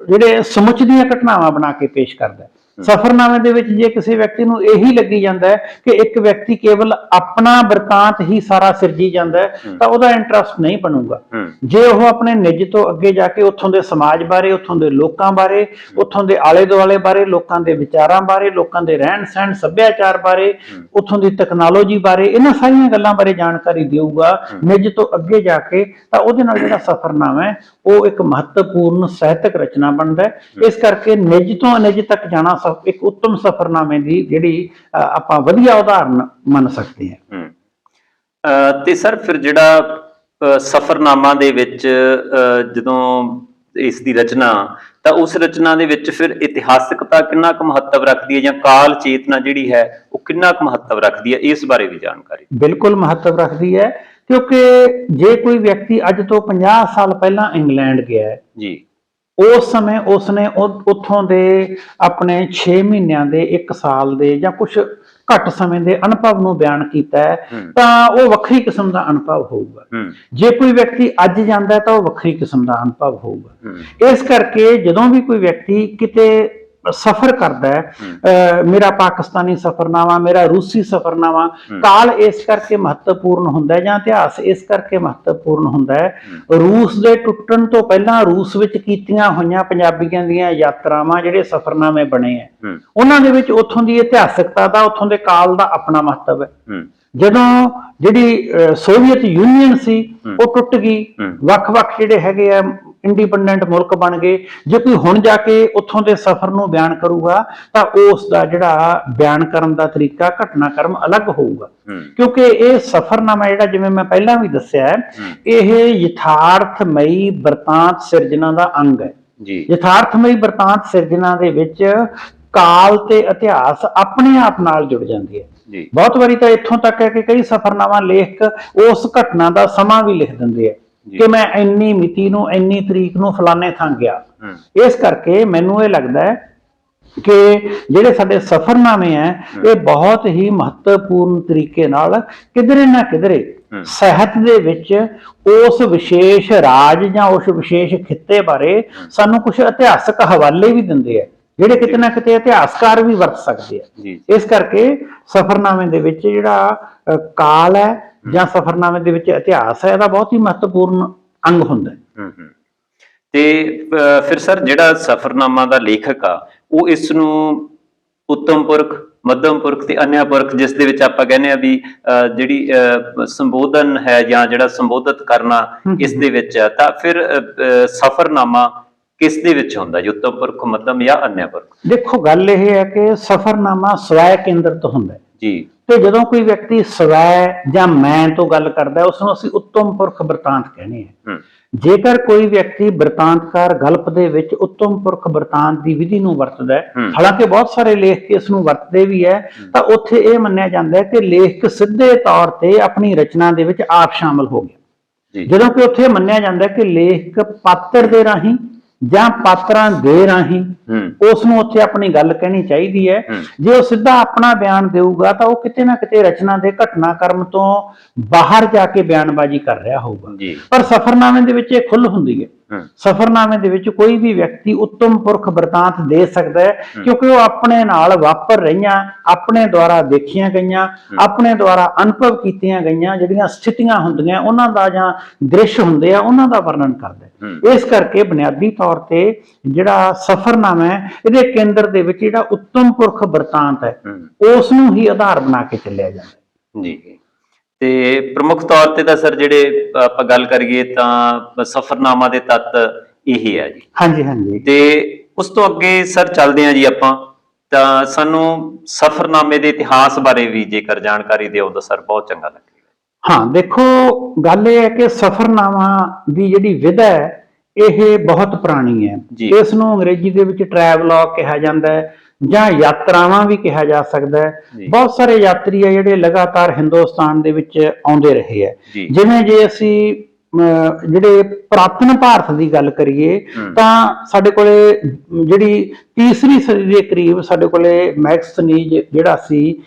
ਜਿਹੜੇ ਸਮੁੱਚਦੀਆਂ ਘਟਨਾਵਾਂ ਬਣਾ ਕੇ ਪੇਸ਼ ਕਰਦਾ ਹੈ। ਸਫ਼ਰਨਾਮੇ ਦੇ ਵਿੱਚ ਜੇ ਕਿਸੇ ਵਿਅਕਤੀ ਨੂੰ ਇਹੀ ਲੱਗੀ ਜਾਂਦਾ ਹੈ ਕਿ ਇੱਕ ਵਿਅਕਤੀ ਕੇਵਲ ਆਪਣਾ ਬਿਰਤਾਂਤ ਹੀ ਸਾਰਾ ਸਿਰਜੀ ਜਾਂਦਾ ਹੈ ਤਾਂ ਉਹਦਾ ਇੰਟਰਸਟ ਨਹੀਂ ਬਣੂਗਾ। ਜੇ ਉਹ ਆਪਣੇ ਨਿੱਜ ਤੋਂ ਅੱਗੇ ਜਾ ਕੇ ਉੱਥੋਂ ਦੇ ਸਮਾਜ ਬਾਰੇ, ਉੱਥੋਂ ਦੇ ਲੋਕਾਂ ਬਾਰੇ, ਉੱਥੋਂ ਦੇ ਆਲੇ ਦੁਆਲੇ ਬਾਰੇ, ਲੋਕਾਂ ਦੇ ਵਿਚਾਰਾਂ ਬਾਰੇ, ਲੋਕਾਂ ਦੇ ਰਹਿਣ ਸਹਿਣ, ਸੱਭਿਆਚਾਰ ਬਾਰੇ, ਉੱਥੋਂ ਦੀ ਟੈਕਨੋਲੋਜੀ ਬਾਰੇ, ਇਹਨਾਂ ਸਾਰੀਆਂ ਗੱਲਾਂ ਬਾਰੇ ਜਾਣਕਾਰੀ ਦੇਊਗਾ ਨਿੱਜ ਤੋਂ ਅੱਗੇ ਜਾ ਕੇ, ਤਾਂ ਉਹਦੇ ਨਾਲ ਜਿਹੜਾ ਸਫ਼ਰਨਾਮਾ ਹੈ ਉਹ ਇੱਕ ਮਹੱਤਵਪੂਰਨ ਸਾਹਿਤਕ ਰਚਨਾ ਬਣਦਾ ਹੈ। ਇਸ ਕਰਕੇ ਨਿੱਜ ਤੋਂ ਅਨਿੱਜ ਤੱਕ ਜਾਣਾ ਇੱਕ ਉੱਤਮ ਸਫ਼ਰਨਾਮੇ ਦੀ ਜਿਹੜੀ ਆਪਾਂ ਵਧੀਆ ਉਦਾਹਰਨ ਮੰਨ ਸਕਦੇ ਹਾਂ। ਤੇ ਸਰ ਫਿਰ ਜਿਹੜਾ ਸਫ਼ਰਨਾਮਾ ਦੇ ਵਿੱਚ ਜਦੋਂ ਇਸ ਦੀ ਰਚਨਾ, ਤਾਂ ਉਸ ਰਚਨਾ ਦੇ ਵਿੱਚ ਫਿਰ ਇਤਿਹਾਸਕਤਾ ਕਿੰਨਾ ਕੁ ਮਹੱਤਵ ਰੱਖਦੀ ਹੈ ਜਾਂ ਕਾਲ ਚੇਤਨਾ ਜਿਹੜੀ ਹੈ ਉਹ ਕਿੰਨਾ ਕੁ ਮਹੱਤਵ ਰੱਖਦੀ ਹੈ, ਇਸ ਬਾਰੇ ਵੀ ਜਾਣਕਾਰੀ। ਬਿਲਕੁਲ ਮਹੱਤਵ ਰੱਖਦੀ ਹੈ, ਕਿਉਂਕਿ ਜੇ ਕੋਈ ਵਿਅਕਤੀ ਅੱਜ ਤੋਂ 50 ਸਾਲ ਪਹਿਲਾਂ ਇੰਗਲੈਂਡ ਗਿਆ ਹੈ ਜੀ, ਉਸ ਸਮੇਂ ਉਸਨੇ ਉੱਥੋਂ ਦੇ ਆਪਣੇ 6 ਮਹੀਨਿਆਂ ਦੇ, 1 ਸਾਲ ਦੇ ਜਾਂ ਕੁਝ ਘੱਟ ਸਮੇਂ ਦੇ ਅਨੁਭਵ ਨੂੰ ਬਿਆਨ ਕੀਤਾ ਹੈ ਤਾਂ ਉਹ ਵੱਖਰੀ ਕਿਸਮ ਦਾ ਅਨੁਭਵ ਹੋਊਗਾ। ਜੇ ਕੋਈ ਵਿਅਕਤੀ ਅੱਜ ਜਾਂਦਾ ਤਾਂ ਉਹ ਵੱਖਰੀ ਕਿਸਮ ਦਾ ਅਨੁਭਵ ਹੋਊਗਾ। ਇਸ ਕਰਕੇ ਜਦੋਂ ਵੀ ਕੋਈ ਵਿਅਕਤੀ ਕਿਤੇ ਸਫ਼ਰ ਕਰਦਾ ਹੈ, ਮੇਰਾ ਪਾਕਿਸਤਾਨੀ ਸਫ਼ਰਨਾਮਾ, ਮੇਰਾ ਰੂਸੀ ਸਫ਼ਰਨਾਮਾ, ਕਾਲ ਇਸ ਕਰਕੇ ਮਹੱਤਵਪੂਰਨ ਹੁੰਦਾ ਹੈ ਜਾਂ ਇਤਿਹਾਸ ਇਸ ਕਰਕੇ ਮਹੱਤਵਪੂਰਨ ਹੁੰਦਾ ਹੈ, ਰੂਸ ਦੇ ਟੁੱਟਣ ਤੋਂ ਪਹਿਲਾਂ ਰੂਸ ਵਿੱਚ ਕੀਤੀਆਂ ਹੋਈਆਂ ਪੰਜਾਬੀਆਂ ਦੀਆਂ ਯਾਤਰਾਵਾਂ ਜਿਹੜੇ ਸਫ਼ਰਨਾਮੇ ਬਣੇ ਹੈ ਉਹਨਾਂ ਦੇ ਵਿੱਚ ਉੱਥੋਂ ਦੀ ਇਤਿਹਾਸਕਤਾ ਦਾ, ਉੱਥੋਂ ਦੇ ਕਾਲ ਦਾ ਆਪਣਾ ਮਹੱਤਵ ਹੈ। ਜਦੋਂ ਜਿਹੜੀ ਸੋਵੀਅਤ ਯੂਨੀਅਨ ਸੀ ਉਹ ਟੁੱਟ ਗਈ, ਵੱਖ-ਵੱਖ ਜਿਹੜੇ ਹੈਗੇ ਆ ਇੰਡੀਪੈਂਡੈਂਟ ਮੁਲਕ ਬਣ ਗਏ, ਜੇ ਕੋਈ ਹੁਣ ਜਾ ਕੇ ਉੱਥੋਂ ਦੇ ਸਫ਼ਰ ਨੂੰ ਬਿਆਨ ਕਰੂਗਾ ਤਾਂ ਉਸ ਦਾ ਜਿਹੜਾ ਬਿਆਨ ਕਰਨ ਦਾ ਤਰੀਕਾ, ਘਟਨਾਕ੍ਰਮ ਅਲੱਗ ਹੋਊਗਾ। ਕਿਉਂਕਿ ਇਹ ਸਫ਼ਰਨਾਮਾ ਜਿਹੜਾ, ਜਿਵੇਂ ਮੈਂ ਪਹਿਲਾਂ ਵੀ ਦੱਸਿਆ, ਇਹ ਯਥਾਰਥਮਈ ਬਿਰਤਾਂਤ ਸਿਰਜਣਾ ਦਾ ਅੰਗ ਹੈ। ਯਥਾਰਥਮਈ ਬਿਰਤਾਂਤ ਸਿਰਜਣਾ ਦੇ ਵਿੱਚ ਕਾਲ ਤੇ ਇਤਿਹਾਸ ਆਪਣੇ ਆਪ ਨਾਲ ਜੁੜ ਜਾਂਦੇ ਹੈ। ਬਹੁਤ ਵਾਰੀ ਤਾਂ ਇੱਥੋਂ ਤੱਕ ਹੈ ਕਿ ਕਈ ਸਫ਼ਰਨਾਮਾ ਲੇਖਕ ਉਸ ਘਟਨਾ ਦਾ ਸਮਾਂ ਵੀ ਲਿਖ ਦਿੰਦੇ ਆ ਕਿ ਮੈਂ ਇੰਨੀ ਮਿਤੀ ਨੂੰ, ਇੰਨੀ ਤਰੀਕ ਨੂੰ ਫਲਾਣੇ ਥਾਂ ਗਿਆ। ਇਸ ਕਰਕੇ ਮੈਨੂੰ ਇਹ ਲੱਗਦਾ ਹੈ ਕਿ ਜਿਹੜੇ ਸਾਡੇ ਸਫ਼ਰਨਾਮੇ ਹੈ ਇਹ ਬਹੁਤ ਹੀ ਮਹੱਤਵਪੂਰਨ ਤਰੀਕੇ ਨਾਲ ਕਿਧਰੇ ਨਾ ਕਿਧਰੇ ਸਾਹਿਤ ਦੇ ਵਿੱਚ ਉਸ ਵਿਸ਼ੇਸ਼ ਰਾਜ ਜਾਂ ਉਸ ਵਿਸ਼ੇਸ਼ ਖਿੱਤੇ ਬਾਰੇ ਸਾਨੂੰ ਕੁਝ ਇਤਿਹਾਸਕ ਹਵਾਲੇ ਵੀ ਦਿੰਦੇ ਆ ਜਿਹੜੇ ਕਿਤੇ ਨਾ ਕਿਤੇ ਇਤਿਹਾਸਕਾਰ ਵੀ ਵਰਤ ਸਕਦੇ ਆ। ਇਸ ਕਰਕੇ ਸਫ਼ਰਨਾਮੇ ਦੇ ਵਿੱਚ ਜਿਹੜਾ ਕਾਲ ਹੈ ਜਾਂ ਸਫ਼ਰਨਾਮੇ ਦੇ ਵਿੱਚ ਇਤਿਹਾਸ ਹੈ, ਇਹਦਾ ਬਹੁਤ ਹੀ ਮਹੱਤਵਪੂਰਨ ਅੰਗ ਹੁੰਦਾ ਹੈ। ਤੇ ਫਿਰ ਸਰ ਜਿਹੜਾ ਸਫ਼ਰਨਾਮਾ ਦਾ ਲੇਖਕ ਆ ਉਹ ਇਸ ਨੂੰ ਉੱਤਮ ਪੁਰਖ, ਮੱਧਮ ਪੁਰਖ ਤੇ ਅਨਿਆ ਪੁਰਖ, ਜਿਸ ਦੇ ਵਿੱਚ ਆਪਾਂ ਕਹਿੰਦੇ ਆ ਵੀ ਜਿਹੜੀ ਸੰਬੋਧਨ ਹੈ ਜਾਂ ਜਿਹੜਾ ਸੰਬੋਧਿਤ ਕਰਨਾ ਇਸ ਦੇ ਵਿੱਚ ਆ, ਤਾਂ ਫਿਰ ਸਫ਼ਰਨਾਮਾ ਕਿਸ ਦੇ ਵਿੱਚ ਹੁੰਦਾ ਜੀ, ਉੱਤਮ ਪੁਰਖ, ਮੱਧਮ ਜਾਂ ਅਨਿਆ ਪੁਰਖ? ਦੇਖੋ, ਗੱਲ ਇਹ ਹੈ ਕਿ ਸਫ਼ਰਨਾਮਾ ਸਵੈ ਕੇਂਦਰਿਤ ਹੁੰਦਾ ਜੀ, ਤੇ ਜਦੋਂ ਕੋਈ ਵਿਅਕਤੀ ਸਵੈ ਜਾਂ ਮੈਂ ਤੋਂ ਗੱਲ ਕਰਦਾ ਉਸ ਨੂੰ ਅਸੀਂ ਉੱਤਮ ਪੁਰਖ ਬਿਰਤਾਂਤ ਕਹਿੰਦੇ ਹਾਂ। ਜੇਕਰ ਕੋਈ ਵਿਅਕਤੀ ਬਿਰਤਾਂਤਕਾਰ ਗਲਪ ਦੇ ਵਿੱਚ ਉੱਤਮ ਪੁਰਖ ਬਿਰਤਾਂਤ ਦੀ ਵਿਧੀ ਨੂੰ ਵਰਤਦਾ ਹੈ, ਹਾਲਾਂਕਿ ਬਹੁਤ ਸਾਰੇ ਲੇਖਕ ਇਸ ਨੂੰ ਵਰਤਦੇ ਵੀ ਹੈ, ਤਾਂ ਉੱਥੇ ਇਹ ਮੰਨਿਆ ਜਾਂਦਾ ਹੈ ਕਿ ਲੇਖਕ ਸਿੱਧੇ ਤੌਰ ਤੇ ਆਪਣੀ ਰਚਨਾ ਦੇ ਵਿੱਚ ਆਪ ਸ਼ਾਮਲ ਹੋ ਗਿਆ। ਜਦੋਂ ਕਿ ਉੱਥੇ ਮੰਨਿਆ ਜਾਂਦਾ ਕਿ ਲੇਖਕ ਪਾਤਰ ਦੇ ਰਾਹੀਂ ਜਾਂ ਪਾਤਰਾਂ ਦੇ ਰਾਹੀਂ ਉਸ ਨੂੰ ਉੱਥੇ ਆਪਣੀ ਗੱਲ ਕਹਿਣੀ ਚਾਹੀਦੀ ਹੈ। ਜੇ ਉਹ ਸਿੱਧਾ ਆਪਣਾ ਬਿਆਨ ਦੇਊਗਾ ਤਾਂ ਉਹ ਕਿਤੇ ਨਾ ਕਿਤੇ ਰਚਨਾ ਦੇ ਘਟਨਾਕ੍ਰਮ ਤੋਂ ਬਾਹਰ ਜਾ ਕੇ ਬਿਆਨਬਾਜ਼ੀ ਕਰ ਰਿਹਾ ਹੋਊਗਾ। ਪਰ ਸਫ਼ਰਨਾਮੇ ਦੇ ਵਿੱਚ ਇਹ ਖੁੱਲ੍ਹ ਹੁੰਦੀ ਹੈ। ਸਫ਼ਰਨਾਮੇ ਦੇ ਵਿੱਚ ਕੋਈ ਵੀ ਵਿਅਕਤੀ ਉੱਤਮ ਪੁਰਖ ਬਿਰਤਾਂਤ ਦੇ ਸਕਦਾ ਹੈ, ਕਿਉਂਕਿ ਉਹ ਆਪਣੇ ਨਾਲ ਵਾਪਰ ਰਹੀਆਂ, ਆਪਣੇ ਦੁਆਰਾ ਦੇਖੀਆਂ ਗਈਆਂ, ਆਪਣੇ ਦੁਆਰਾ ਅਨੁਭਵ ਕੀਤੀਆਂ ਗਈਆਂ ਜਿਹੜੀਆਂ ਸਥਿਤੀਆਂ ਹੁੰਦੀਆਂ ਉਹਨਾਂ ਦਾ ਜਾਂ ਦ੍ਰਿਸ਼ ਹੁੰਦੇ ਆ ਉਹਨਾਂ ਦਾ ਵਰਣਨ ਕਰਦਾ ਹੈ। ਇਸ ਕਰਕੇ ਬੁਨਿਆਦੀ ਤੌਰ ਤੇ ਜਿਹੜਾ ਸਫ਼ਰਨਾਮਾ ਹੈ ਇਹਦੇ ਕੇਂਦਰ ਦੇ ਵਿੱਚ ਜਿਹੜਾ ਉੱਤਮ ਪੁਰਖ ਬਿਰਤਾਂਤ ਹੈ ਉਸ ਨੂੰ ਹੀ ਆਧਾਰ ਬਣਾ ਕੇ ਚੱਲਿਆ ਜਾਂਦਾ ਹੈ। ਜੀ। ਤੇ ਪ੍ਰਮੁੱਖ ਤੌਰ ਤੇ ਤਾਂ ਸਰ ਜਿਹੜੇ ਆਪਾਂ ਗੱਲ ਕਰੀਏ ਤਾਂ ਸਫ਼ਰਨਾਮਾ ਦੇ ਤੱਤ ਇਹੀ ਹੈ ਜੀ। ਹਾਂਜੀ ਹਾਂਜੀ। ਤੇ ਉਸ ਤੋਂ ਅੱਗੇ ਸਰ ਚੱਲਦੇ ਹਾਂ ਜੀ ਆਪਾਂ, ਤਾਂ ਸਾਨੂੰ ਸਫ਼ਰਨਾਮੇ ਦੇ ਇਤਿਹਾਸ ਬਾਰੇ ਵੀ ਜੇਕਰ ਜਾਣਕਾਰੀ ਦਿਓ ਤਾਂ ਸਰ ਬਹੁਤ ਚੰਗਾ ਲੱਗੇਗਾ। ਹਾਂ ਦੇਖੋ, ਗੱਲ ਇਹ ਹੈ ਕਿ ਸਫ਼ਰਨਾਮਾ ਦੀ ਜਿਹੜੀ ਵਿਧਾ ਹੈ ਇਹ ਬਹੁਤ ਪੁਰਾਣੀ ਹੈ। ਜੀ। ਇਸ ਨੂੰ ਅੰਗਰੇਜ਼ੀ ਦੇ ਵਿੱਚ ਟਰੈਵਲੌਗ ਕਿਹਾ ਜਾਂਦਾ ਹੈ ਜਾਂ ਯਾਤਰਾਵਾਂ ਵੀ ਕਿਹਾ ਜਾ ਸਕਦਾ ਹੈ। ਜੀ। ਬਹੁਤ ਸਾਰੇ ਯਾਤਰੀ ਹੈ ਜਿਹੜੇ ਲਗਾਤਾਰ ਹਿੰਦੁਸਤਾਨ ਦੇ ਵਿੱਚ ਆਉਂਦੇ ਰਹੇ ਹੈ। ਜੀ। ਜਿਵੇਂ ਜੇ ਅਸੀਂ ਜਿਹੜੇ ਪੁਰਾਤਨ ਭਾਰਤ ਦੀ ਗੱਲ ਕਰੀਏ ਤਾਂ ਸਾਡੇ ਕੋਲੇ ਜਿਹੜੀ ਤੀਸਰੀ ਸਦੀ ਦੇ ਕਰੀਬ ਸਾਡੇ ਕੋਲੇ ਮੈਗਸਥਨੀਜ਼ ਜਿਹੜਾ ਸੀ,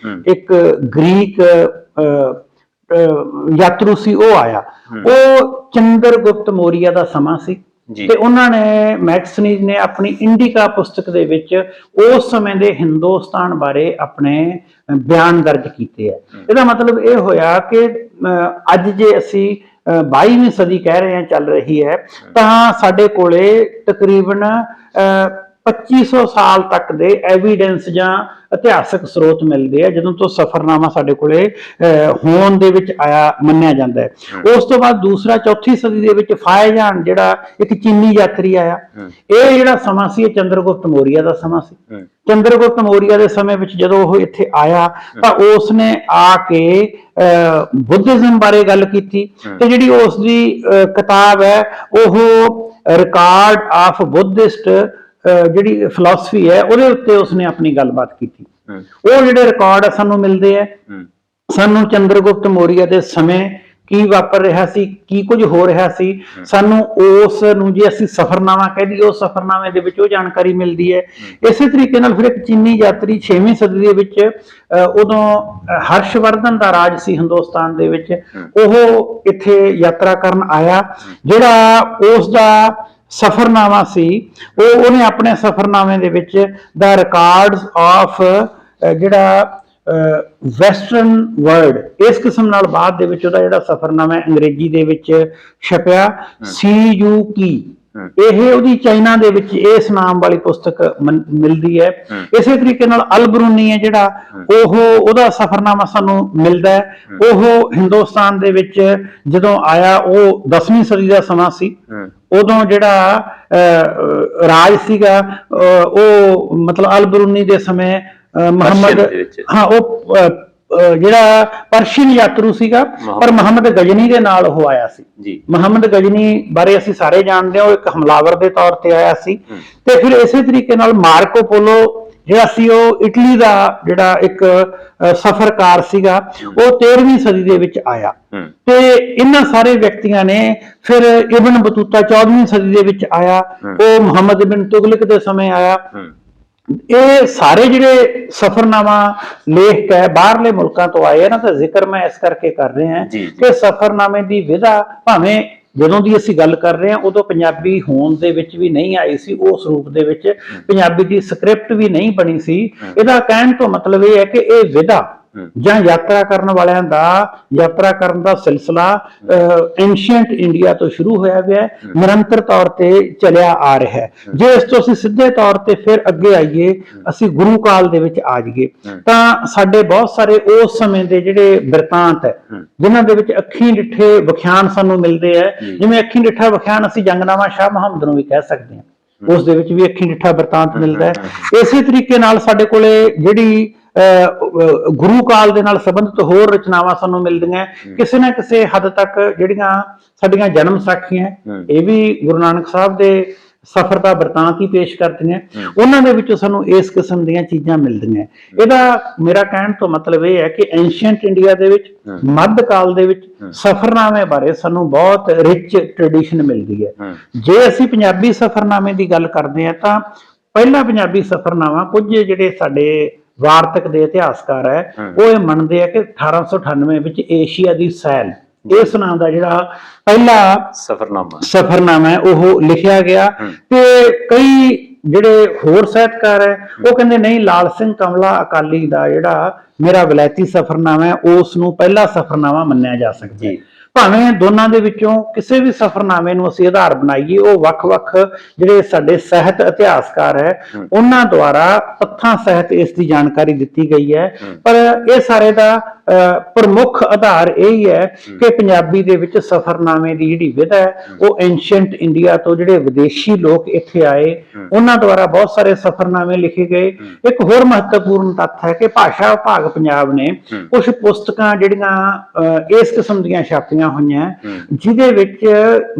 ਇੱਕ ਗ੍ਰੀਕ ਯਾਤਰੂ ਸੀ, ਉਹ ਆਇਆ। ਉਹ ਚੰਦਰਗੁਪਤ ਮੌਰੀਆ ਦਾ ਸਮਾਂ ਸੀ ਤੇ ਉਹਨਾਂ ਨੇ ਮੈਗਸਥਨੀਜ਼ ਨੇ ਆਪਣੀ ਇੰਡੀਕਾ ਪੁਸਤਕ ਦੇ ਵਿੱਚ ਉਸ ਸਮੇਂ ਦੇ ਹਿੰਦੁਸਤਾਨ ਬਾਰੇ ਆਪਣੇ ਬਿਆਨ ਦਰਜ ਕੀਤੇ ਹੈ। ਇਹਦਾ ਮਤਲਬ ਇਹ ਹੋਇਆ ਕਿ ਅੱਜ ਜੇ ਅਸੀਂ 22ਵੀਂ ਸਦੀ ਕਹਿ ਰਹੇ ਹਾਂ ਚੱਲ ਰਹੀ ਹੈ, ਤਾਂ ਸਾਡੇ ਕੋਲੇ ਤਕਰੀਬਨ 2500 ਸਾਲ ਤੱਕ ਦੇ ਐਵੀਡੈਂਸ ਜਾਂ ਇਤਿਹਾਸਕ ਸਰੋਤ ਮਿਲਦੇ ਆ ਜਦੋਂ ਤੋਂ ਸਫ਼ਰਨਾਮਾ ਸਾਡੇ ਕੋਲੇ ਹੋਂਦ ਦੇ ਵਿੱਚ ਆਇਆ ਮੰਨਿਆ ਜਾਂਦਾ ਹੈ। ਉਸ ਤੋਂ ਬਾਅਦ ਦੂਸਰਾ ਚੌਥੀ ਸਦੀ ਦੇ ਵਿੱਚ ਫਾਇਜਾਨ ਜਿਹੜਾ ਇੱਕ ਚੀਨੀ ਯਾਤਰੀ ਆਇਆ। ਇਹ ਜਿਹੜਾ ਸਮਾਂ ਸੀ ਇਹ ਚੰਦਰਗੁਪਤ ਮੌਰੀਆ ਦਾ ਸਮਾਂ ਸੀ। ਚੰਦਰਗੁਪਤ ਮੌਰੀਆ ਦੇ ਸਮੇਂ ਵਿੱਚ ਜਦੋਂ ਉਹ ਇੱਥੇ ਆਇਆ ਤਾਂ ਉਸ ਨੇ ਆ ਕੇ ਬੁੱਧਿਜ਼ਮ ਬਾਰੇ ਗੱਲ ਕੀਤੀ ਤੇ ਜਿਹੜੀ ਉਸ ਦੀ ਕਿਤਾਬ ਹੈ ਉਹ ਰਿਕਾਰਡ ਆਫ ਬੁੱਧਿਸਟ ਜਿਹੜੀ ਫਿਲਾਸਫੀ ਹੈ ਉਹਦੇ ਉੱਤੇ ਉਸਨੇ ਆਪਣੀ ਗੱਲਬਾਤ ਕੀਤੀ। ਉਹ ਜਿਹੜੇ ਰਿਕਾਰਡ ਸਾਨੂੰ ਮਿਲਦੇ ਆ, ਸਾਨੂੰ ਚੰਦਰਗੁਪਤ ਮੌਰੀਆ ਦੇ ਸਮੇਂ ਕੀ ਵਾਪਰ ਰਿਹਾ ਸੀ, ਕੀ ਕੁਝ ਹੋ ਰਿਹਾ ਸੀ, ਸਾਨੂੰ ਉਸ ਨੂੰ ਜੇ ਅਸੀਂ ਸਫ਼ਰਨਾਮਾ ਕਹਿ ਦਈਏ ਉਸ ਸਫ਼ਰਨਾਮੇ ਦੇ ਵਿੱਚ ਉਹ ਜਾਣਕਾਰੀ ਮਿਲਦੀ ਹੈ। ਇਸੇ ਤਰੀਕੇ ਨਾਲ ਫਿਰ ਇੱਕ ਚੀਨੀ ਯਾਤਰੀ 6ਵੀਂ ਸਦੀ ਦੇ ਵਿੱਚ, ਉਦੋਂ ਹਰਸ਼ਵਰਧਨ ਦਾ ਰਾਜ ਸੀ ਹਿੰਦੁਸਤਾਨ ਦੇ ਵਿੱਚ, ਉਹ ਇੱਥੇ ਯਾਤਰਾ ਕਰਨ ਆਇਆ। ਜਿਹੜਾ ਉਸ ਦਾ ਸਫ਼ਰਨਾਮਾ ਸੀ ਉਹਨੇ ਆਪਣੇ ਸਫ਼ਰਨਾਮੇ ਦੇ ਵਿੱਚ ਦਾ ਰਿਕਾਰਡਸ ਆਫ ਜਿਹੜਾ ਵੈਸਟਰਨ ਵਰਲਡ ਇਸ ਕਿਸਮ ਨਾਲ ਬਾਅਦ ਦੇ ਵਿੱਚ ਉਹਦਾ ਜਿਹੜਾ ਸਫ਼ਰਨਾਮਾ ਅੰਗਰੇਜ਼ੀ ਦੇ ਵਿੱਚ ਛਪਿਆ CUK। ਇਹ ਉਹਦੀ ਚਾਈਨਾ ਦੇ ਵਿੱਚ ਇਸ ਨਾਮ ਵਾਲੀ ਪੁਸਤਕ ਮਿਲਦੀ ਹੈ। ਇਸੇ ਤਰੀਕੇ ਨਾਲ ਅਲ-ਬਰੂਨੀ ਹੈ ਜਿਹੜਾ ਉਹਦਾ ਸਫ਼ਰਨਾਮਾ ਸਾਨੂੰ ਮਿਲਦਾ ਹੈ। ਉਹ ਹਿੰਦੁਸਤਾਨ ਦੇ ਵਿੱਚ ਜਦੋਂ ਆਇਆ ਉਹ 10ਵੀਂ ਸਦੀ ਦਾ ਸਮਾਂ ਸੀ। ਉਦੋਂ ਜਿਹੜਾ ਰਾਜ ਸੀਗਾ ਉਹ ਮਤਲਬ ਅਲ-ਬਰੂਨੀ ਦੇ ਸਮੇਂ ਮੁਹੰਮਦ, ਹਾਂ ਉਹ ਜਿਹੜਾ ਪਰਸ਼ੀਅਨ ਯਾਤਰੂ ਸੀਗਾ, ਪਰ ਮੁਹੰਮਦ ਗਜਨੀ ਦੇ ਨਾਲ ਉਹ ਆਇਆ ਸੀ। ਮੁਹੰਮਦ ਗਜਨੀ ਬਾਰੇ ਅਸੀਂ ਸਾਰੇ ਜਾਣਦੇ ਹਾਂ, ਉਹ ਇੱਕ ਹਮਲਾਵਰ ਦੇ ਤੌਰ ਤੇ ਆਇਆ ਸੀ। ਤੇ ਫਿਰ ਇਸੇ ਤਰੀਕੇ ਨਾਲ ਮਾਰਕੋ ਪੋਲੋ ਜਿਹੜਾ ਸੀ ਉਹ ਇਟਲੀ ਦਾ ਜਿਹੜਾ ਇੱਕ ਸਫ਼ਰਕਾਰ ਸੀਗਾ, ਉਹ 13ਵੀਂ ਸਦੀ ਦੇ ਵਿੱਚ ਆਇਆ। ਤੇ ਇਹਨਾਂ ਸਾਰੇ ਵਿਅਕਤੀਆਂ ਨੇ ਫਿਰ ਇਬਨ ਬਤੂਤਾ 14ਵੀਂ ਸਦੀ ਦੇ ਵਿੱਚ ਆਇਆ, ਉਹ ਮੁਹੰਮਦ ਬਿਨ ਤੁਗਲਕ ਦੇ ਸਮੇਂ ਆਇਆ। ਇਹ ਸਾਰੇ ਜਿਹੜੇ ਸਫ਼ਰਨਾਮਾ ਲੇਖਕ ਹੈ ਬਾਹਰਲੇ ਮੁਲਕਾਂ ਤੋਂ ਆਏ ਨਾ, ਤਾਂ ਜ਼ਿਕਰ ਮੈਂ ਇਸ ਕਰਕੇ ਕਰ ਰਹੇ ਹਾਂ ਕਿ ਸਫ਼ਰਨਾਮੇ ਦੀ ਵਿਧਾ ਭਾਵੇਂ ਜਦੋਂ ਦੀ ਅਸੀਂ ਗੱਲ ਕਰ ਰਹੇ ਹਾਂ ਉਦੋਂ ਪੰਜਾਬੀ ਹੋਂਦ ਦੇ ਵਿੱਚ ਵੀ ਨਹੀਂ ਆਈ ਸੀ, ਉਸ ਰੂਪ ਦੇ ਵਿੱਚ ਪੰਜਾਬੀ ਦੀ ਸਕ੍ਰਿਪਟ ਵੀ ਨਹੀਂ ਬਣੀ ਸੀ। ਇਹਦਾ ਕਹਿਣ ਤੋਂ ਮਤਲਬ ਇਹ ਹੈ ਕਿ ਇਹ ਵਿਧਾ ਜਾਂ ਯਾਤਰਾ ਕਰਨ ਵਾਲਿਆਂ ਦਾ ਯਾਤਰਾ ਕਰਨ ਦਾ ਸਿਲਸਿਲਾ ਐਂਸ਼ੀਅੰਟ ਇੰਡੀਆ ਤੋਂ ਸ਼ੁਰੂ ਹੋਇਆ ਹੋਇਆ, ਨਿਰੰਤਰ ਤੌਰ ਤੇ ਚੱਲਿਆ ਆ ਰਿਹਾ ਹੈ। ਜੇ ਇਸ ਤੋਂ ਅਸੀਂ ਸਿੱਧੇ ਤੌਰ ਤੇ ਫਿਰ ਅੱਗੇ ਆਈਏ, ਅਸੀਂ ਗੁਰੂ ਕਾਲ ਦੇ ਵਿੱਚ ਆ ਜਾਈਏ, ਤਾਂ ਸਾਡੇ ਬਹੁਤ ਸਾਰੇ ਉਸ ਸਮੇਂ ਦੇ ਜਿਹੜੇ ਬਿਰਤਾਂਤ ਹੈ ਜਿਨ੍ਹਾਂ ਦੇ ਵਿੱਚ ਅੱਖੀਂ ਡਿੱਠੇ ਵਿਖਿਆਨ ਸਾਨੂੰ ਮਿਲਦੇ ਹੈ। ਜਿਵੇਂ ਅੱਖੀਂ ਡਿੱਠਾ ਵਿਖਿਆਨ ਅਸੀਂ ਜੰਗਨਾਮਾ ਸ਼ਾਹ ਮੁਹੰਮਦ ਨੂੰ ਵੀ ਕਹਿ ਸਕਦੇ ਹਾਂ, ਉਸ ਦੇ ਵਿੱਚ ਵੀ ਅੱਖੀਂ ਡਿੱਠਾ ਬਿਰਤਾਂਤ ਮਿਲਦਾ ਹੈ। ਇਸੇ ਤਰੀਕੇ ਨਾਲ ਸਾਡੇ ਕੋਲੇ ਜਿਹੜੀ ਗੁਰੂ ਕਾਲ ਦੇ ਨਾਲ ਸੰਬੰਧਿਤ ਹੋਰ ਰਚਨਾਵਾਂ ਸਾਨੂੰ ਮਿਲਦੀਆਂ ਕਿਸੇ ਨਾ ਕਿਸੇ ਹੱਦ ਤੱਕ। ਜਿਹੜੀਆਂ ਸਾਡੀਆਂ ਜਨਮ ਸਾਖੀਆਂ ਇਹ ਵੀ ਗੁਰੂ ਨਾਨਕ ਸਾਹਿਬ ਦੇ ਸਫ਼ਰ ਦਾ ਬਿਰਤਾਂਤ ਹੀ ਪੇਸ਼ ਕਰਦੀਆਂ, ਉਹਨਾਂ ਦੇ ਵਿੱਚੋਂ ਸਾਨੂੰ ਇਸ ਕਿਸਮ ਦੀਆਂ ਚੀਜ਼ਾਂ ਮਿਲਦੀਆਂ। ਇਹਦਾ ਮੇਰਾ ਕਹਿਣ ਤੋਂ ਮਤਲਬ ਇਹ ਹੈ ਕਿ ਐਂਸ਼ੀਅੰਟ ਇੰਡੀਆ ਦੇ ਵਿੱਚ ਮੱਧ ਕਾਲ ਦੇ ਵਿੱਚ ਸਫ਼ਰਨਾਮੇ ਬਾਰੇ ਸਾਨੂੰ ਬਹੁਤ ਰਿਚ ਟ੍ਰੈਡੀਸ਼ਨ ਮਿਲਦੀ ਹੈ। ਜੇ ਅਸੀਂ ਪੰਜਾਬੀ ਸਫ਼ਰਨਾਮੇ ਦੀ ਗੱਲ ਕਰਦੇ ਹਾਂ ਤਾਂ ਪਹਿਲਾ ਪੰਜਾਬੀ ਸਫ਼ਰਨਾਮਾ ਕੁਝ ਜਿਹੜੇ ਸਾਡੇ ਵਾਰਤਕ ਦੇ ਇਤਿਹਾਸਕਾਰ ਹੈ ਉਹ ਇਹ ਮੰਨਦੇ ਆ ਕਿ 1898 ਵਿੱਚ ਏਸ਼ੀਆ ਦੀ ਸੈਲ ਇਸ ਨਾਮ ਦਾ ਜਿਹੜਾ ਪਹਿਲਾ ਸਫ਼ਰਨਾਮਾ ਹੈ ਉਹ ਲਿਖਿਆ ਗਿਆ। ਤੇ ਕਈ ਜਿਹੜੇ ਹੋਰ ਸਾਹਿਤਕਾਰ ਹੈ ਉਹ ਕਹਿੰਦੇ ਨਹੀਂ, ਲਾਲ ਸਿੰਘ ਕਮਲਾ ਅਕਾਲੀ ਦਾ ਜਿਹੜਾ ਮੇਰਾ ਵਿਲਾਇਤੀ ਸਫ਼ਰਨਾਮਾ ਹੈ ਉਸ ਨੂੰ ਪਹਿਲਾ ਸਫ਼ਰਨਾਮਾ ਮੰਨਿਆ ਜਾ ਸਕਦਾ ਹੈ। ਭਾਵੇਂ ਦੋਨਾਂ ਦੇ ਵਿੱਚੋਂ ਕਿਸੇ ਵੀ ਸਫ਼ਰਨਾਮੇ ਨੂੰ ਅਸੀਂ ਆਧਾਰ ਬਣਾਈਏ, ਉਹ ਵੱਖ-ਵੱਖ ਜਿਹੜੇ ਸਾਡੇ ਸਾਹਿਤ ਇਤਿਹਾਸਕਾਰ ਹੈ ਉਹਨਾਂ ਦੁਆਰਾ ਤੱਥਾਂ ਸਹਿਤ ਇਸ ਦੀ ਜਾਣਕਾਰੀ ਦਿੱਤੀ ਗਈ ਹੈ, ਪਰ ਇਹ ਸਾਰੇ ਦਾ ਪ੍ਰਮੁੱਖ ਆਧਾਰ ਇਹ ਹੀ ਹੈ ਕਿ ਪੰਜਾਬੀ ਦੇ ਵਿੱਚ ਸਫ਼ਰਨਾਮੇ ਦੀ ਜਿਹੜੀ ਵਿਧਾ ਹੈ ਉਹ ਐਂਸ਼ੀਅੰਟ ਇੰਡੀਆ ਤੋਂ ਜਿਹੜੇ ਵਿਦੇਸ਼ੀ ਲੋਕ ਇੱਥੇ ਆਏ ਉਹਨਾਂ ਦੁਆਰਾ ਬਹੁਤ ਸਾਰੇ ਸਫ਼ਰਨਾਮੇ ਲਿਖੇ ਗਏ। ਇੱਕ ਹੋਰ ਮਹੱਤਵਪੂਰਨ ਤੱਥ ਹੈ ਕਿ ਭਾਸ਼ਾ ਵਿਭਾਗ ਪੰਜਾਬ ਨੇ ਕੁਝ ਪੁਸਤਕਾਂ ਜਿਹੜੀਆਂ ਇਸ ਕਿਸਮ ਦੀਆਂ ਛਾਪੀਆਂ ਹੋਈਆਂ ਜਿਹਦੇ ਵਿੱਚ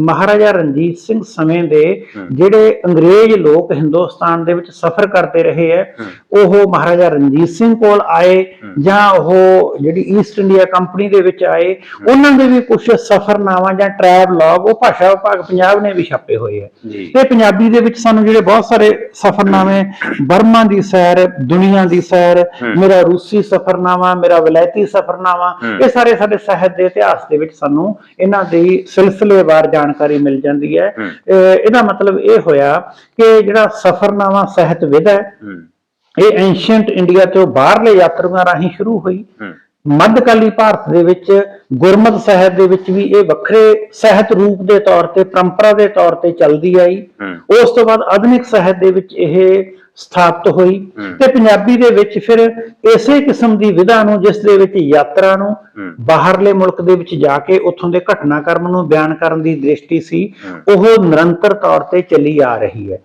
ਮਹਾਰਾਜਾ ਰਣਜੀਤ ਸਿੰਘ ਸਮੇਂ ਦੇ ਜਿਹੜੇ ਅੰਗਰੇਜ਼ ਲੋਕ ਹਿੰਦੁਸਤਾਨ ਦੇ ਵਿੱਚ ਸਫ਼ਰ ਕਰਦੇ ਰਹੇ ਹੈ ਉਹ ਮਹਾਰਾਜਾ ਰਣਜੀਤ ਸਿੰਘ ਕੋਲ ਆਏ ਜਾਂ ਉਹ ਜਿਹੜੀ ਈਸਟ ਇੰਡੀਆ ਕੰਪਨੀ ਦੇ ਵਿੱਚ ਆਏ ਉਹਨਾਂ ਦੇ ਵੀ ਕੁਝ ਸਫ਼ਰਨਾਮਾ ਜਾਂ ਟਰੈਵਲੌਗ ਉਹ ਭਾਸ਼ਾ ਵਿਭਾਗ ਪੰਜਾਬ ਨੇ ਵੀ ਛਾਪੇ ਹੋਏ ਹੈ। ਤੇ ਪੰਜਾਬੀ ਦੇ ਵਿੱਚ ਸਾਨੂੰ ਜਿਹੜੇ ਬਹੁਤ ਸਾਰੇ ਸਫ਼ਰਨਾਮੇ ਬਰਮਾ ਦੀ ਸੈਰ, ਦੁਨੀਆ ਦੀ ਸੈਰ, ਮੇਰਾ ਰੂਸੀ ਸਫ਼ਰਨਾਮਾ, ਮੇਰਾ ਵਲੈਤੀ ਸਫ਼ਰਨਾਮਾ, ਇਹ ਸਾਰੇ ਸਾਡੇ ਸਾਹਿਤ ਦੇ ਇਤਿਹਾਸ ਦੇ ਵਿੱਚ ਸਾਨੂੰ ਇਹਨਾਂ ਦੀ ਸਿਲਸਿਲੇਵਾਰ ਜਾਣਕਾਰੀ ਮਿਲ ਜਾਂਦੀ ਹੈ। ਇਹਦਾ ਮਤਲਬ ਇਹ ਹੋਇਆ ਕਿ ਜਿਹੜਾ ਸਫ਼ਰਨਾਮਾ ਸਾਹਿਤ ਵਿਧਾ ਹੈ ਇਹ ਐਂਸ਼ੀਅੰਟ ਇੰਡੀਆ ਤੋਂ ਬਾਹਰਲੇ ਯਾਤਰੂਆਂ ਰਾਹੀਂ ਸ਼ੁਰੂ ਹੋਈ। ਮੱਧਕਾਲੀ ਭਾਰਤ ਦੇ ਵਿੱਚ ਗੁਰਮਤਿ ਸਾਹਿਤ ਦੇ ਵਿੱਚ ਵੀ ਇਹ ਵੱਖਰੇ ਸਾਹਿਤ ਰੂਪ ਦੇ ਤੌਰ ਤੇ, ਪਰੰਪਰਾ ਦੇ ਤੌਰ ਤੇ ਚੱਲਦੀ ਆਈ। ਉਸ ਤੋਂ ਬਾਅਦ ਆਧੁਨਿਕ ਸਾਹਿਤ ਦੇ ਵਿੱਚ ਇਹ ਸਥਾਪਿਤ ਹੋਈ ਤੇ ਪੰਜਾਬੀ ਦੇ ਵਿੱਚ ਫਿਰ ਇਸੇ ਕਿਸਮ ਦੀ ਵਿਧਾ ਨੂੰ ਜਿਸ ਦੇ ਵਿੱਚ ਯਾਤਰਾ ਨੂੰ, ਬਾਹਰਲੇ ਮੁਲਕ ਦੇ ਵਿੱਚ ਜਾ ਕੇ ਉੱਥੋਂ ਦੇ ਘਟਨਾਕ੍ਰਮ ਨੂੰ ਬਿਆਨ ਕਰਨ ਦੀ ਦ੍ਰਿਸ਼ਟੀ ਸੀ, ਉਹ ਨਿਰੰਤਰ ਤੌਰ ਤੇ ਚੱਲੀ ਆ ਰਹੀ ਹੈ।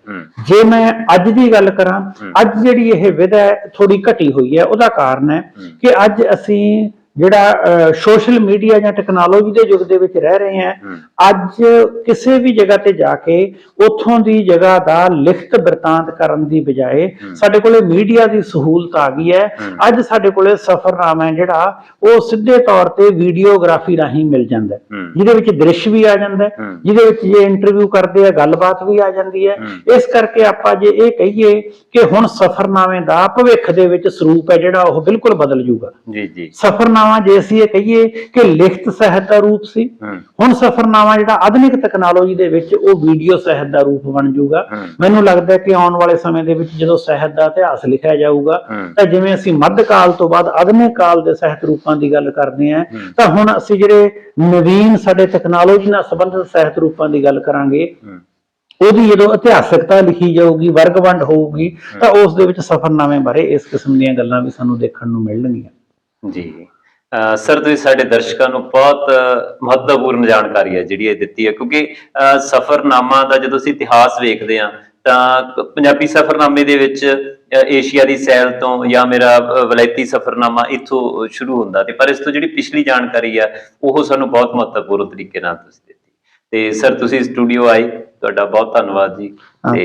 ਜੇ ਮੈਂ ਅੱਜ ਦੀ ਗੱਲ ਕਰਾਂ, ਅੱਜ ਜਿਹੜੀ ਇਹ ਵਿਧਾ ਥੋੜੀ ਘਟੀ ਹੋਈ ਹੈ, ਉਹਦਾ ਕਾਰਨ ਹੈ ਕਿ ਅੱਜ ਅਸੀਂ ਜਿਹੜਾ ਸੋਸ਼ਲ ਮੀਡੀਆ ਜਾਂ ਟੈਕਨੋਲੋਜੀ ਦੇ ਯੁੱਗ ਦੇ ਵਿੱਚ ਰਹਿ ਰਹੇ ਹਾਂ। ਅੱਜ ਕਿਸੇ ਵੀ ਜਗ੍ਹਾ ਤੇ ਜਾ ਕੇ ਉੱਥੋਂ ਦੀ ਜਗ੍ਹਾ ਦਾ ਲਿਖਤ ਬਿਰਤਾਂਤ ਕਰਨ ਦੀ ਬਜਾਏ ਸਾਡੇ ਕੋਲੇ ਮੀਡੀਆ ਦੀ ਸਹੂਲਤ ਆ ਗਈ ਹੈ। ਅੱਜ ਸਾਡੇ ਕੋਲੇ ਸਫ਼ਰਨਾਮਾ ਹੈ ਜਿਹੜਾ ਉਹ ਸਿੱਧੇ ਤੌਰ ਤੇ ਵੀਡੀਓਗ੍ਰਾਫੀ ਰਾਹੀਂ ਮਿਲ ਜਾਂਦਾ ਹੈ, ਜਿਹਦੇ ਵਿੱਚ ਦ੍ਰਿਸ਼ ਵੀ ਆ ਜਾਂਦਾ, ਜਿਹਦੇ ਵਿੱਚ ਜੇ ਇੰਟਰਵਿਊ ਕਰਦੇ ਆ ਗੱਲਬਾਤ ਵੀ ਆ ਜਾਂਦੀ ਹੈ। ਇਸ ਕਰਕੇ ਆਪਾਂ ਜੇ ਇਹ ਕਹੀਏ ਕਿ ਹੁਣ ਸਫ਼ਰਨਾਮੇ ਦਾ ਭਵਿੱਖ ਦੇ ਵਿੱਚ ਸਰੂਪ ਹੈ ਜਿਹੜਾ ਉਹ ਬਿਲਕੁਲ ਬਦਲ ਜੂਗਾ। ਸਫ਼ਰਨਾਮਾ ਜੇ ਅਸੀਂ ਇਹ ਕਹੀਏ ਕਿ ਲਿਖਤ ਸਾਹਿਤ ਦਾ ਰੂਪ ਸੀ, ਹੁਣ ਸਫ਼ਰਨਾਮਾ ਜਿਹੜਾ ਆਧੁਨਿਕ ਤਕਨਾਲੋਜੀ ਦੇ ਵਿੱਚ ਉਹ ਵੀਡੀਓ ਸਾਹਿਤ ਦਾ ਰੂਪ ਬਣ ਜਾਊਗਾ। ਮੈਨੂੰ ਲੱਗਦਾ ਹੈ ਕਿ ਆਉਣ ਵਾਲੇ ਸਮੇਂ ਦੇ ਵਿੱਚ ਜਦੋਂ ਸਾਹਿਤ ਦਾ ਇਤਿਹਾਸ ਲਿਖਿਆ ਜਾਊਗਾ ਤਾਂ ਜਿਵੇਂ ਅਸੀਂ ਮੱਧਕਾਲ ਤੋਂ ਬਾਅਦ ਆਧੁਨਿਕ ਕਾਲ ਦੇ ਸਾਹਿਤ ਰੂਪਾਂ ਦੀ ਗੱਲ ਕਰਦੇ ਹਾਂ, ਤਾਂ ਹੁਣ ਅਸੀਂ ਜਿਹੜੇ ਨਵੀਨ ਸਾਡੇ ਤਕਨਾਲੋਜੀ ਨਾਲ ਸੰਬੰਧਿਤ ਸਾਹਿਤ ਰੂਪਾਂ ਦੀ ਗੱਲ ਕਰਾਂਗੇ, ਉਹਦੀ ਜਦੋਂ ਇਤਿਹਾਸਕਤਾ ਲਿਖੀ ਜਾਊਗੀ, ਵਰਗ ਵੰਡ ਹੋਊਗੀ, ਤਾਂ ਉਸ ਦੇ ਵਿੱਚ ਸਫ਼ਰਨਾਮੇ ਬਾਰੇ ਇਸ ਕਿਸਮ ਦੀਆਂ ਗੱਲਾਂ ਵੀ ਸਾਨੂੰ ਦੇਖਣ ਨੂੰ ਮਿਲਣਗੀਆਂ। ਜੀ ਸਰ, ਤੁਸੀਂ ਸਾਡੇ ਦਰਸ਼ਕਾਂ ਨੂੰ ਬਹੁਤ ਮਹੱਤਵਪੂਰਨ ਜਾਣਕਾਰੀ ਹੈ ਜਿਹੜੀ ਇਹ ਦਿੱਤੀ ਹੈ, ਕਿਉਂਕਿ ਸਫ਼ਰਨਾਮਾ ਦਾ ਜਦੋਂ ਅਸੀਂ ਇਤਿਹਾਸ ਵੇਖਦੇ ਹਾਂ ਤਾਂ ਪੰਜਾਬੀ ਸਫ਼ਰਨਾਮੇ ਦੇ ਵਿੱਚ ਏਸ਼ੀਆ ਦੀ ਸੈਲ ਤੋਂ ਜਾਂ ਮੇਰਾ ਵਲੈਤੀ ਸਫ਼ਰਨਾਮਾ ਇੱਥੋਂ ਸ਼ੁਰੂ ਹੁੰਦਾ, ਤੇ ਪਰ ਇਸ ਤੋਂ ਜਿਹੜੀ ਪਿਛਲੀ ਜਾਣਕਾਰੀ ਆ ਉਹ ਸਾਨੂੰ ਬਹੁਤ ਮਹੱਤਵਪੂਰਨ ਤਰੀਕੇ ਨਾਲ ਤੁਸੀਂ ਦਿੱਤੀ। ਤੇ ਸਰ, ਤੁਸੀਂ ਸਟੂਡੀਓ ਆਏ, ਤੁਹਾਡਾ ਬਹੁਤ ਧੰਨਵਾਦ ਜੀ।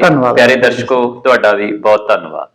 ਧੰਨਵਾਦ। ਪਿਆਰੇ ਦਰਸ਼ਕੋ, ਤੁਹਾਡਾ ਵੀ ਬਹੁਤ ਧੰਨਵਾਦ।